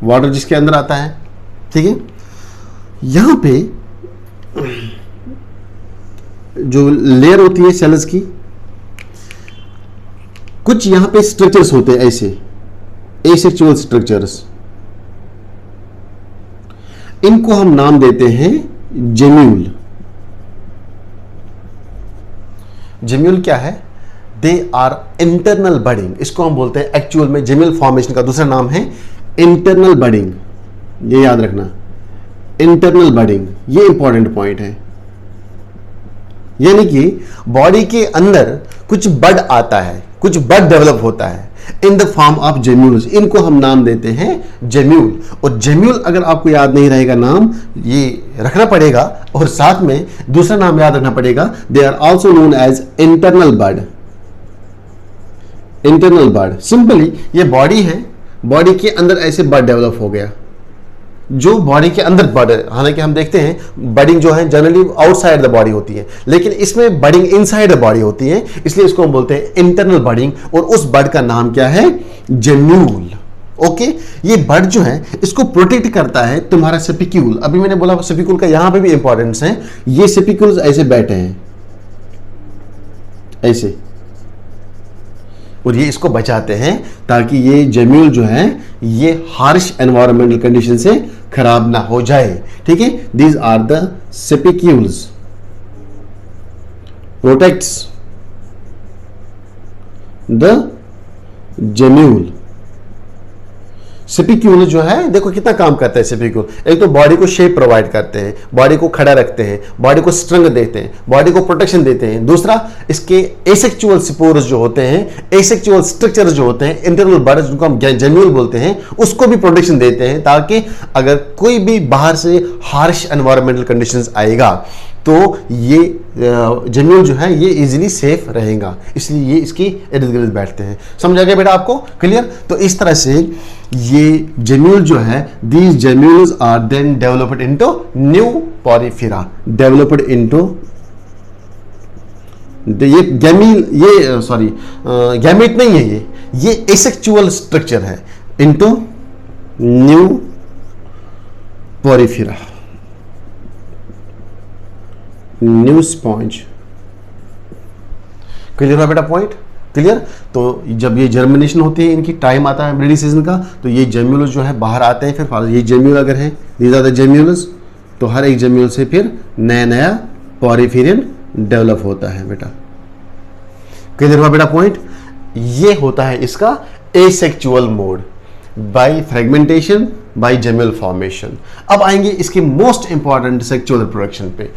Speaker 1: वाटर जिसके अंदर आता है, ठीक है। यहां पे जो लेयर होती है सेल्स की, कुछ यहां पे स्ट्रक्चर्स होते हैं ऐसे, एसेक्सुअल स्ट्रक्चर्स, इनको हम नाम देते हैं जेम्यूल। जेम्यूल क्या है? दे आर इंटरनल बडिंग, इसको हम बोलते हैं एक्चुअल में जेम्यूल फॉर्मेशन का दूसरा नाम है इंटरनल बडिंग, ये याद रखना, इंटरनल बडिंग, ये इंपॉर्टेंट पॉइंट है। यानी कि बॉडी के अंदर कुछ बड आता है, कुछ बड डेवलप होता है in the form of gemmules, इनको हम नाम देते हैं जेम्यूल। और जेम्यूल अगर आपको याद नहीं रहेगा नाम, ये रखना पड़ेगा, और साथ में दूसरा नाम याद रखना पड़ेगा, they are also known as internal bud. Internal bud simply ये बॉडी है, बॉडी के अंदर ऐसे बड डेवलप हो गया, जो बॉडी के अंदर बड है। हालांकि हम देखते हैं बडिंग जो है जनरली आउटसाइड द बॉडी होती है, लेकिन इसमें बडिंग इनसाइड द बॉडी होती है, इसलिए इसको हम बोलते हैं इंटरनल बडिंग, और उस बड का नाम क्या है? जेम्यूल। ओके, ये बड जो है इसको प्रोटेक्ट करता है तुम्हारा सेपिक्यूल। अभी मैंने बोला सेपिक्यूल का यहां पे भी इंपॉर्टेंस है, ये सेपिक्यूल्स ऐसे बैठे हैं ऐसे, और ये इसको बचाते हैं ताकि ये जेम्यूल जो है ये हार्श एनवायरमेंटल कंडीशन से खराब ना हो जाए, ठीक है। These are the spicules, protects the gemmule. Spicule जो है देखो कितना काम करता है सेपिक्यूल, एक तो बॉडी को शेप प्रोवाइड करते हैं, बॉडी को खड़ा रखते हैं, बॉडी को स्ट्रेंथ देते हैं, बॉडी को प्रोटेक्शन देते हैं। दूसरा, इसके एसेक्सुअल स्पोर्स जो होते हैं, एसेक्सुअल स्ट्रक्चर जो होते हैं, इंटरनल बड जिनको हम जेम्यूल बोलते हैं, उसको भी प्रोटेक्शन देते हैं, ताकि अगर कोई भी बाहर से हार्श एनवायरमेंटल कंडीशंस आएगा तो ये जेम्यूल जो है ये इजीली सेफ रहेगा, इसलिए ये इसकी इर्द गिर्द बैठते हैं। समझ आ गया बेटा आपको? क्लियर? तो इस तरह से ये जेम्यूल जो है, these gemmules are then developed into new Porifera, developed into, ये गैमील, ये सॉरी गैमेट नहीं है, ये एसेक्सुअल स्ट्रक्चर है, into new Porifera, new sponge. Clear हुआ बेटा पॉइंट? क्लियर? तो जब ये जर्मिनेशन होती है, इनकी टाइम आता है ब्रीडिंग सीजन का, तो ये जेम्यूल्स जो है बाहर आते हैं, फिर ये जेम्यूल अगर है, दीज आर द जेम्यूल्स, तो हर एक जेम्यूल से फिर नया नया पॉरीफिरन डेवलप होता है बेटा। क्लियर हुआ बेटा पॉइंट? ये होता है इसका asexual mode, by fragmentation, by gemmule formation. अब आएंगे इसके मोस्ट इंपॉर्टेंट सेक्सुअल रिप्रोडक्शन पे,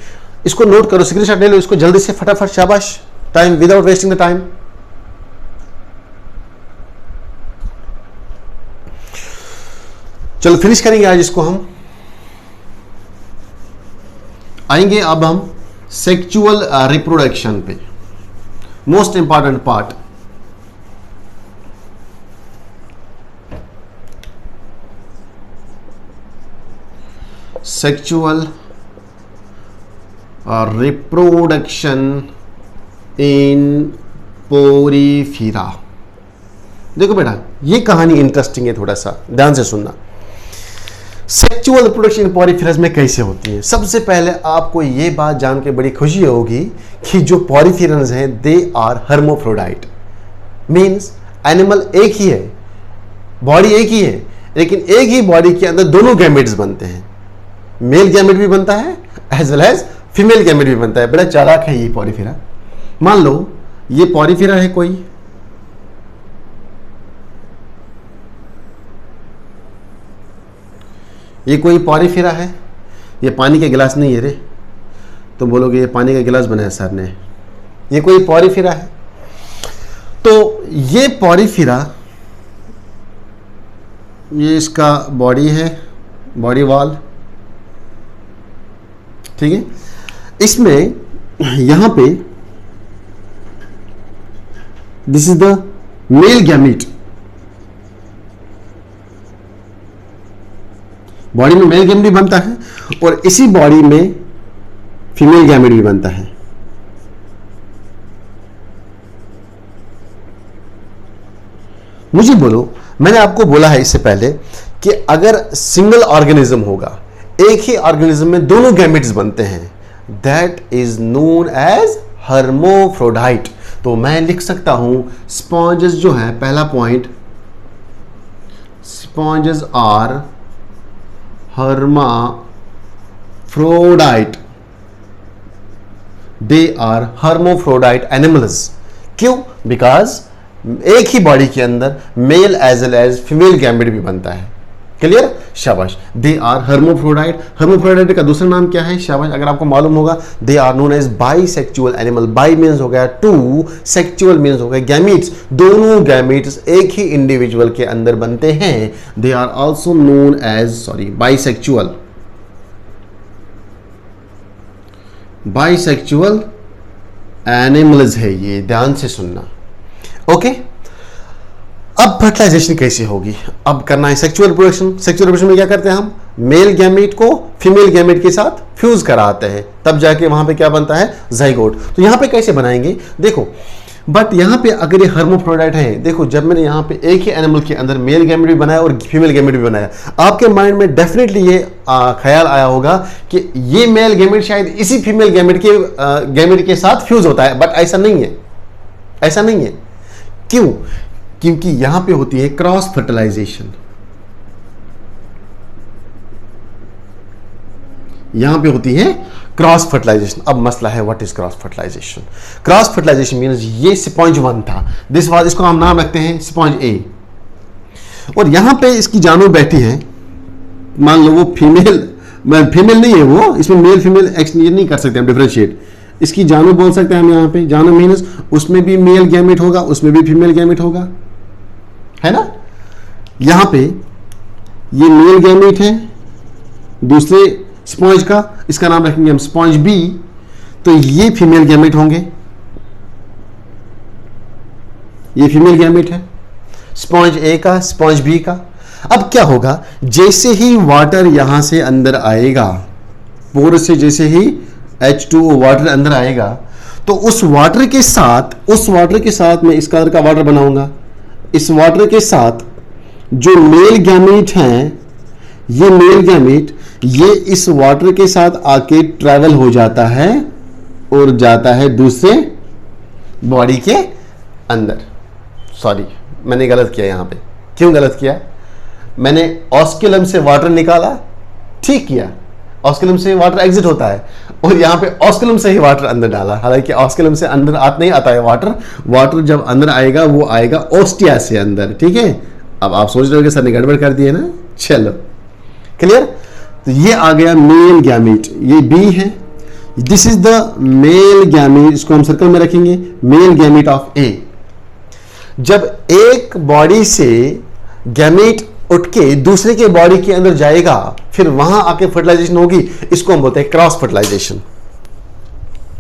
Speaker 1: इसको नोट करो, स्क्रीनशॉट ले लो इसको जल्दी से फटाफट, शाबाश, time without wasting the time. चलो फिनिश करेंगे आज इसको हम। आएंगे अब हम सेक्सुअल रिप्रोडक्शन पे, most important part. Sexual reproduction in Porifera. देखो बेटा ये कहानी इंटरेस्टिंग है, थोड़ा सा ध्यान से सुनना। सेक्सुअल रिप्रोडक्शन इन पोरीफिरस में कैसे होती है? सबसे पहले आपको ये बात जान के बड़ी खुशी होगी कि जो पोरीफिरन्स हैं they are hermaphrodite, means animal एक ही है, बॉडी एक ही है, लेकिन एक ही बॉडी के अंदर दोनों गैमेट्स बनते हैं, मेल गैमेट भी बनता है as well as female gamete भी बनता है। बड़ा चालाक है ये पोरीफिरा। मान लो ये पोरीफिरा है कोई, ये कोई पॉरीफेरा है, ये पानी के गिलास नहीं है रे, तो बोलोगे ये पानी का गिलास बनाया सर ने, ये कोई पॉरीफेरा है। तो ये पॉरीफेरा, ये इसका बॉडी है, बॉडी वॉल, ठीक है। इसमें यहां पे this is the male gamete, body में मेल गैमीट भी बनता है और इसी बॉडी में फीमेल गैमीट भी बनता है। मुझे बोलो, मैंने आपको बोला है इससे पहले कि अगर सिंगल ऑर्गेनिज्म होगा, एक ही ऑर्गेनिज्म में दोनों गैमेट्स बनते हैं, that is known as hermaphrodite. तो मैं लिख सकता हूं स्पॉन्जेस जो है, पहला point, sponges are hermaphrodite, they are hermaphrodite animals। क्यों? बिकॉज एक ही बॉडी के अंदर male as well as female gamete भी बनता है। क्लियर? शाबाश। They are हर्मोफ्रोडाइट। हर्मोफ्रोडाइट का दूसरा नाम क्या है? शाबाश, अगर आपको मालूम होगा, they are known as bisexual animal. Bi means हो गया टू, सेक्सुअल मीन्स हो गया गैमीट्स। दोनों गैमीट्स एक ही इंडिविजुअल के अंदर बनते हैं। They are also known as bisexual. Bisexual animals है ये, ध्यान से सुनना। ओके, अब फर्टिलाइजेशन कैसे होगी? अब करना है सेक्सुअल रिप्रोडक्शन। सेक्सुअल रिप्रोडक्शन में क्या करते हैं हम? मेल गैमेट को फीमेल गैमेट के साथ फ्यूज कराते हैं, तब जाके वहां पे क्या बनता है? जाइगोट। तो यहां पे कैसे बनाएंगे? देखो, बट यहां पे अगर ये हर्मोफ्रोडाइट है, देखो जब मैंने यहां पे एक ही एनिमल के अंदर मेल गैमेट भी बनाया और फीमेल गैमेट भी बनाया, आपके माइंड में डेफिनेटली ये ख्याल आया होगा कि ये मेल गैमेट शायद इसी फीमेल गैमेट के साथ फ्यूज होता है, बट ऐसा नहीं है। ऐसा नहीं है। क्यों? क्योंकि यहां पे होती है क्रॉस फर्टिलाइजेशन। यहां पे होती है क्रॉस फर्टिलाइजेशन। अब मसला है what is cross fertilisation? Cross fertilisation means ये स्पॉन्ज 1 था, दिस वाज, इसको हम नाम रखते हैं स्पॉन्ज ए, और यहां पे इसकी जानू बैठी है, मान लो वो फीमेल नहीं है वो, इसमें मेल फीमेल ये नहीं कर सकते हम डिफरेंशिएट। इसकी जानू बोल सकते हैं हम यहां पे। जानू मींस उसमें भी मेल गैमेट होगा, उसमें भी फीमेल गैमेट होगा, है ना। यहां पे ये मेल गैमेट है दूसरे स्पॉन्ज का, इसका नाम रखेंगे हम स्पॉन्ज बी, तो ये फीमेल गैमेट होंगे, ये फीमेल गैमेट है स्पॉन्ज ए का, स्पॉन्ज बी का। अब क्या होगा? जैसे ही वाटर यहां से अंदर आएगा, पोर से जैसे ही H2O वाटर अंदर आएगा, तो उस वाटर के साथ मैं इस कलर का वाटर बनाऊंगा। इस वाटर के साथ जो मेल गैमेट हैं, ये मेल गैमेट ये इस वाटर के साथ आके ट्रैवल हो जाता है और जाता है दूसरे बॉडी के अंदर। सॉरी, मैंने गलत किया यहां पे। क्यों गलत किया? मैंने ऑस्कुलम से वाटर निकाला, ठीक किया, ऑस्कुलम से वाटर एग्जिट होता है, और यहां पे ऑस्कुलम से ही वाटर अंदर डाला। हालांकि ऑस्कुलम से अंदर नहीं आता है वाटर जब अंदर आएगा वो आएगा ओस्टिया से अंदर, ठीक है। अब आप सोच रहे हो कि सर ने गड़बड़ कर दी है ना, चलो क्लियर। तो ये आ गया मेल गैमेट, ये बी है, this is the male gamete, इसको हम सर्कल में रखेंगे, मेल गैमेट ऑफ ए। जब एक बॉडी से गैमेट उठ के दूसरे के बॉडी के अंदर जाएगा, फिर वहां आके फर्टिलाइजेशन होगी, इसको हम बोलते हैं क्रॉस फर्टिलाइजेशन,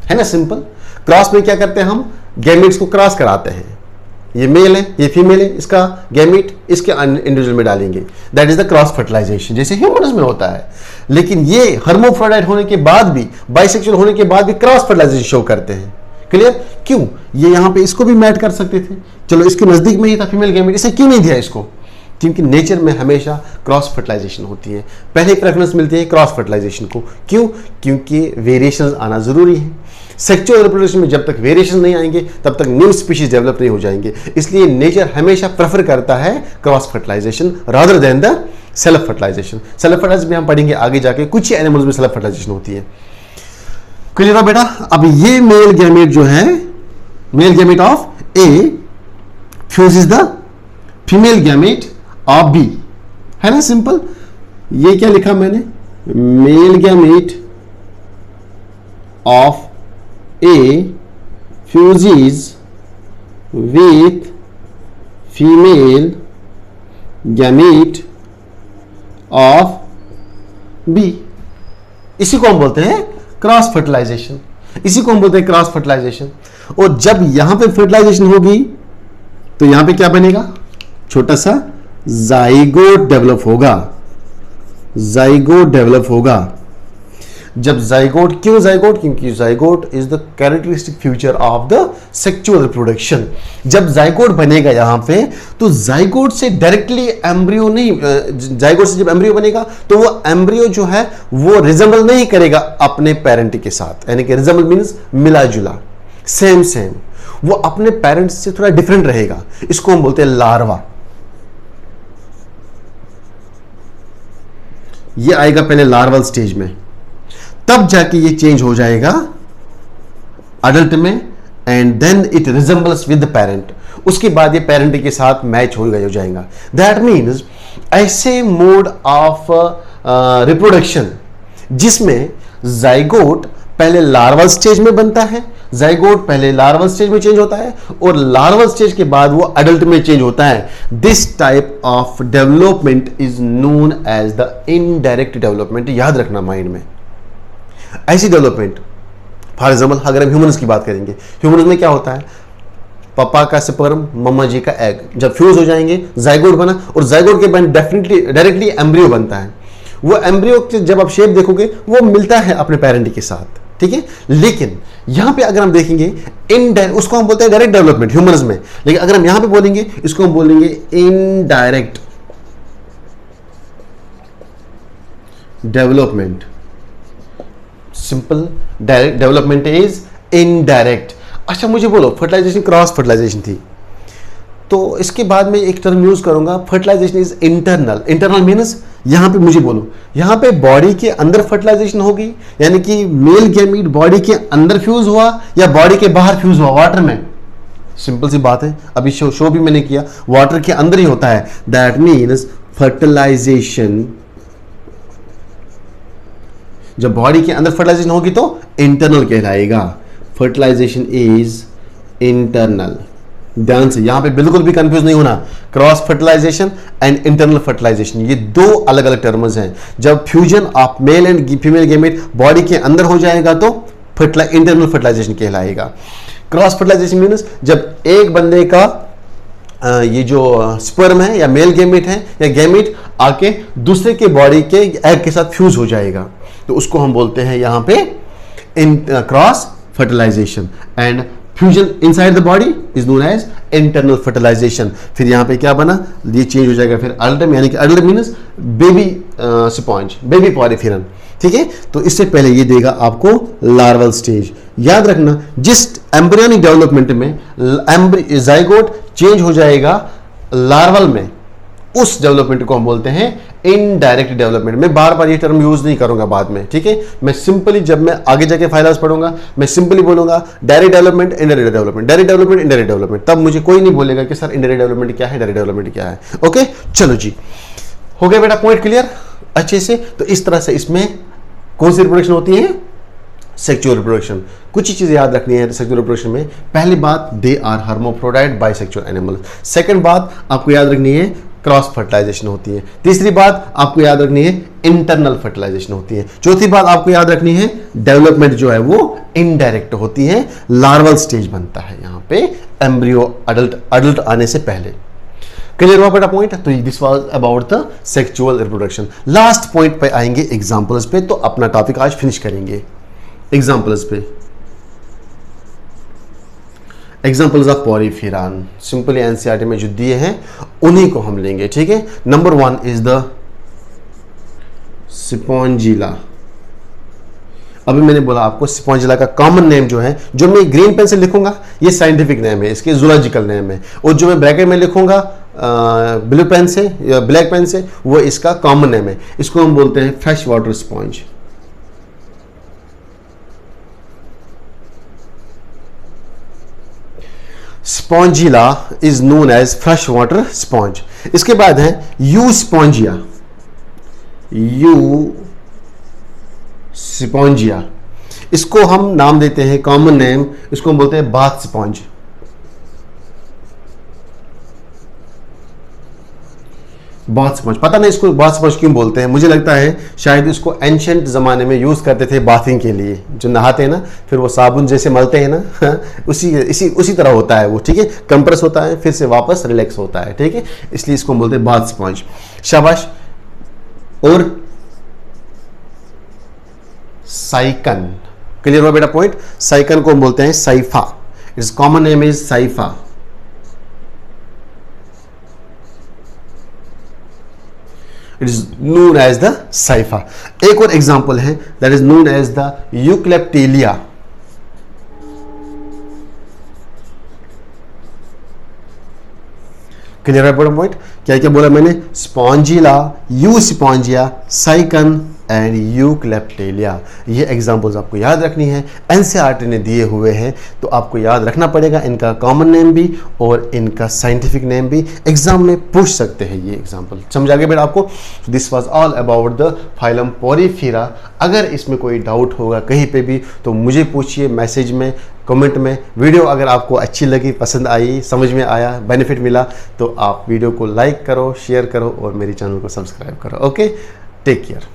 Speaker 1: है ना। सिंपल। क्रॉस में क्या करते हैं हम? गैमेट्स को क्रॉस कराते हैं। ये मेल है, ये फीमेल है, इसका गैमेट इसके इंडिविजुअल में डालेंगे, that is the cross fertilisation, जैसे ह्यूमन्स में होता है। लेकिन ये हर्मोफ्रोडाइट होने के बाद भी, बाइसेक्सुअल होने के बाद भी क्रॉस फर्टिलाइजेशन शो करते हैं। क्लियर? क्यों? ये यहां पे इसको भी मैट कर सकते थे, चलो इसके नजदीक में ही था फीमेल गैमेट, इसे क्यों नहीं दिया इसको? क्योंकि नेचर में हमेशा क्रॉस फर्टिलाइजेशन होती है, पहले प्रेफरेंस मिलती है क्रॉस फर्टिलाइजेशन को। क्यों? क्योंकि वेरिएशंस आना जरूरी है। सेक्सुअल रिप्रोडक्शन में जब तक वेरिएशन नहीं आएंगे तब तक न्यू स्पीशीज डेवलप नहीं हो जाएंगे, इसलिए नेचर हमेशा प्रेफर करता है cross fertilisation rather than the self fertilisation. Self fertilisation भी हम पढ़ेंगे आगे जाके, कुछ ही एनिमल्स में सेल्फ फर्टिलाइजेशन होती है। क्लियर है बेटा? अब ये मेल गैमेट जो है, male gamete of A fuses the female gamete of B, है ना। सिंपल। ये क्या लिखा मैंने, male gamete of A fuses with female gamete of B. इसी को हम बोलते हैं क्रॉस फर्टिलाइजेशन, इसी को हम बोलते हैं क्रॉस फर्टिलाइजेशन। और जब यहां पे फर्टिलाइजेशन होगी तो यहां पे क्या बनेगा, छोटा सा जाइगोट डेवलप होगा, जाइगोट डेवलप होगा। जब जाइगोट, क्यों जाइगोट, क्योंकि zygote is the characteristic future of the sexual reproduction. जब जाइगोट बनेगा यहां पे तो जाइगोट से डायरेक्टली एम्ब्रियो नहीं, जाइगोट से जब एम्ब्रियो बनेगा तो वो एम्ब्रियो जो है वो रिजेंबल नहीं करेगा अपने पेरेंट के साथ, यानी कि रिजेंबल मींस मिला जुला, सेम सेम, वो अपने पेरेंट्स से थोड़ा डिफरेंट रहेगा। इसको हम बोलते हैं लार्वा। ये आएगा पहले लार्वल स्टेज में, तब जाके ये चेंज हो जाएगा अडल्ट में, and then it resembles with the parent. उसके बाद ये पेरेंट के साथ मैच हो जाएगा। दैट मीन्स ऐसे मोड ऑफ रिप्रोडक्शन जिसमें जाइगोट पहले लार्वल स्टेज में बनता है, जाइगोट पहले लार्वल स्टेज में चेंज होता है और लार्वल स्टेज के बाद वो अडल्ट में चेंज होता है। This type of development is known as the indirect development. याद रखना माइंड में, ऐसी डेवलपमेंट, फॉर एग्जाम्पल अगर हम ह्यूमंस की बात करेंगे, ह्यूमंस में क्या होता है, पापा का स्पर्म, मम्मा जी का एग जब फ्यूज हो जाएंगे, जाइगोट बना, और जाइगोट के बाद डेफिनेटली डायरेक्टली एम्ब्रियो बनता है। वो एम्ब्रियो जब आप शेप देखोगे वो मिलता है अपने पेरेंट के साथ, ठीक है। लेकिन यहां पे अगर हम देखेंगे इनडायरेक्ट, उसको हम बोलते हैं डायरेक्ट डेवलपमेंट ह्यूमंस में, लेकिन अगर हम यहां पे बोलेंगे इसको हम बोलेंगे indirect development. Simple, direct development is indirect. अच्छा मुझे बोलो, फर्टिलाइजेशन क्रॉस फर्टिलाइजेशन थी, तो इसके बाद में एक टर्म यूज करूंगा, fertilisation is internal. Internal means यहां पे मुझे बोलो, यहां पे बॉडी के अंदर फर्टिलाइजेशन होगी, यानी कि मेल गैमीट बॉडी के अंदर फ्यूज हुआ या बॉडी के बाहर फ्यूज हुआ वाटर में। सिंपल सी बात है, अभी शो भी मैंने किया, वाटर के अंदर ही होता है। दैट मीन्स फर्टिलाइजेशन, जब बॉडी के अंदर फर्टिलाइजेशन होगी तो इंटरनल कहलाएगा। Fertilisation is internal. ध्यान से यहां पे बिल्कुल भी कंफ्यूज नहीं होना, cross fertilisation and internal fertilisation ये दो अलग अलग टर्म्स हैं। जब fusion of male and female gamete body के अंदर हो जाएगा तो इंटरनल फर्टिलाइजेशन कहलाएगा। क्रॉस फर्टिलाइजेशन मीन्स जब एक बंदे का ये जो स्पर्म है या मेल गैमेट है या गैमेट आके दूसरे के बॉडी के एग के साथ फ्यूज हो जाएगा, तो उसको हम बोलते हैं यहां पे cross fertilisation. And fusion inside the body is known as internal fertilisation. फिर यहां पे क्या बना, ये चेंज हो जाएगा फिर अडल्ट, यानी कि adult means baby sponge, baby poriferan, ठीक है। तो इससे पहले ये देगा आपको लार्वल स्टेज। याद रखना, जिस एम्ब्रियोनिक डेवलपमेंट में जाइगोट चेंज हो जाएगा लार्वल में, उस डेवलपमेंट को हम बोलते हैं इनडायरेक्ट डेवलपमेंट। मैं बार बार ये टर्म यूज नहीं करूंगा बाद में, ठीक है। मैं सिंपली जब मैं आगे जाके फाइलर्स पढ़ूंगा मैं सिंपली बोलूंगा direct development, indirect development, direct development, indirect development. तब मुझे कोई नहीं बोलेगा कि सर इनडायरेक्ट डेवलपमेंट क्या है, डायरेक्ट डेवलपमेंट क्या है। ओके चलो जी, हो गया बेटा पॉइंट क्लियर अच्छे से। तो इस तरह से इसमें कौन सी रिप्रोडक्शन होती है, सेक्सुअल रिप्रोडक्शन। कुछ ही चीजें याद रखनी है सेक्सुअल रिप्रोडक्शन में। पहली बात, they are hermaphrodite bisexual animal. Second बात आपको याद रखनी है, क्रॉस फर्टिलाइजेशन होती है। तीसरी बात आपको याद रखनी है, इंटरनल फर्टिलाइजेशन होती है। चौथी बात आपको याद रखनी है, डेवलपमेंट जो है वो इनडायरेक्ट होती है, लार्वल स्टेज बनता है यहां पे एम्ब्रियो अडल्ट आने से पहले। क्लियर हुआ बेटा पॉइंट। तो this was about the sexual reproduction. Last point पे आएंगे एग्जांपल्स पे, तो अपना टॉपिक आज फिनिश करेंगे एग्जांपल्स पे। एग्जाम्पल्स ऑफ पॉलीफिरान सिंपली एनसीईआरटी में जो दिए हैं उन्हीं को हम लेंगे, ठीक है। Number 1 is the Spongilla. अभी मैंने बोला आपको स्पॉन्जिला का कॉमन नेम जो है, जो मैं ग्रीन पेन से लिखूंगा ये साइंटिफिक नेम है, इसके जूलॉजिकल नेम है, और जो मैं ब्रैकेट में लिखूंगा ब्लू पेन से या ब्लैक पेन से वो इसका कॉमन नेम है। इसको हम बोलते हैं fresh water sponge. Spongilla is known as fresh water sponge. इसके बाद है यू स्पॉन्जिया। यू स्पॉन्जिया, इसको हम नाम देते हैं कॉमन नेम, इसको हम बोलते हैं बाथ स्पॉन्ज। बाथ स्पंज, पता नहीं इसको बाथ स्पंज क्यों बोलते हैं, मुझे लगता है शायद इसको एंशिएंट ज़माने में यूज़ करते थे बाथिंग के लिए, जो नहाते हैं ना फिर वो साबुन जैसे मलते हैं ना उसी तरह होता है वो, ठीक है, कंप्रेस होता है फिर से वापस रिलैक्स होता है, ठीक है, इसलिए इसको बोलते हैं बाथ स्पंज। शाबाश। और साइकन, क्लियर हुआ बेटा पॉइंट? साइकन को हम बोलते हैं Scypha, it's common name is Scypha. It is known as the Scypha. एक और एग्जाम्पल है, that is known as the Euplectella. Clear है पॉइंट? क्या क्या बोला मैंने? Spongilla, Euspongia, Sycon and Euplectella. ये एग्जाम्पल्स आपको याद रखनी है, एनसीईआरटी ने दिए हुए हैं, तो आपको याद रखना पड़ेगा इनका कॉमन नेम भी और इनका साइंटिफिक नेम भी, एग्जाम में पूछ सकते हैं ये एग्जाम्पल। समझ आ गया बेटा आपको? This was all about the phylum Porifera. अगर इसमें कोई डाउट होगा कहीं पे भी तो मुझे पूछिए मैसेज में, कमेंट में। वीडियो अगर आपको अच्छी लगी, पसंद आई, समझ में आया, बेनिफिट मिला तो आप वीडियो को लाइक करो, शेयर करो और मेरे चैनल को सब्सक्राइब करो। Okay, take care.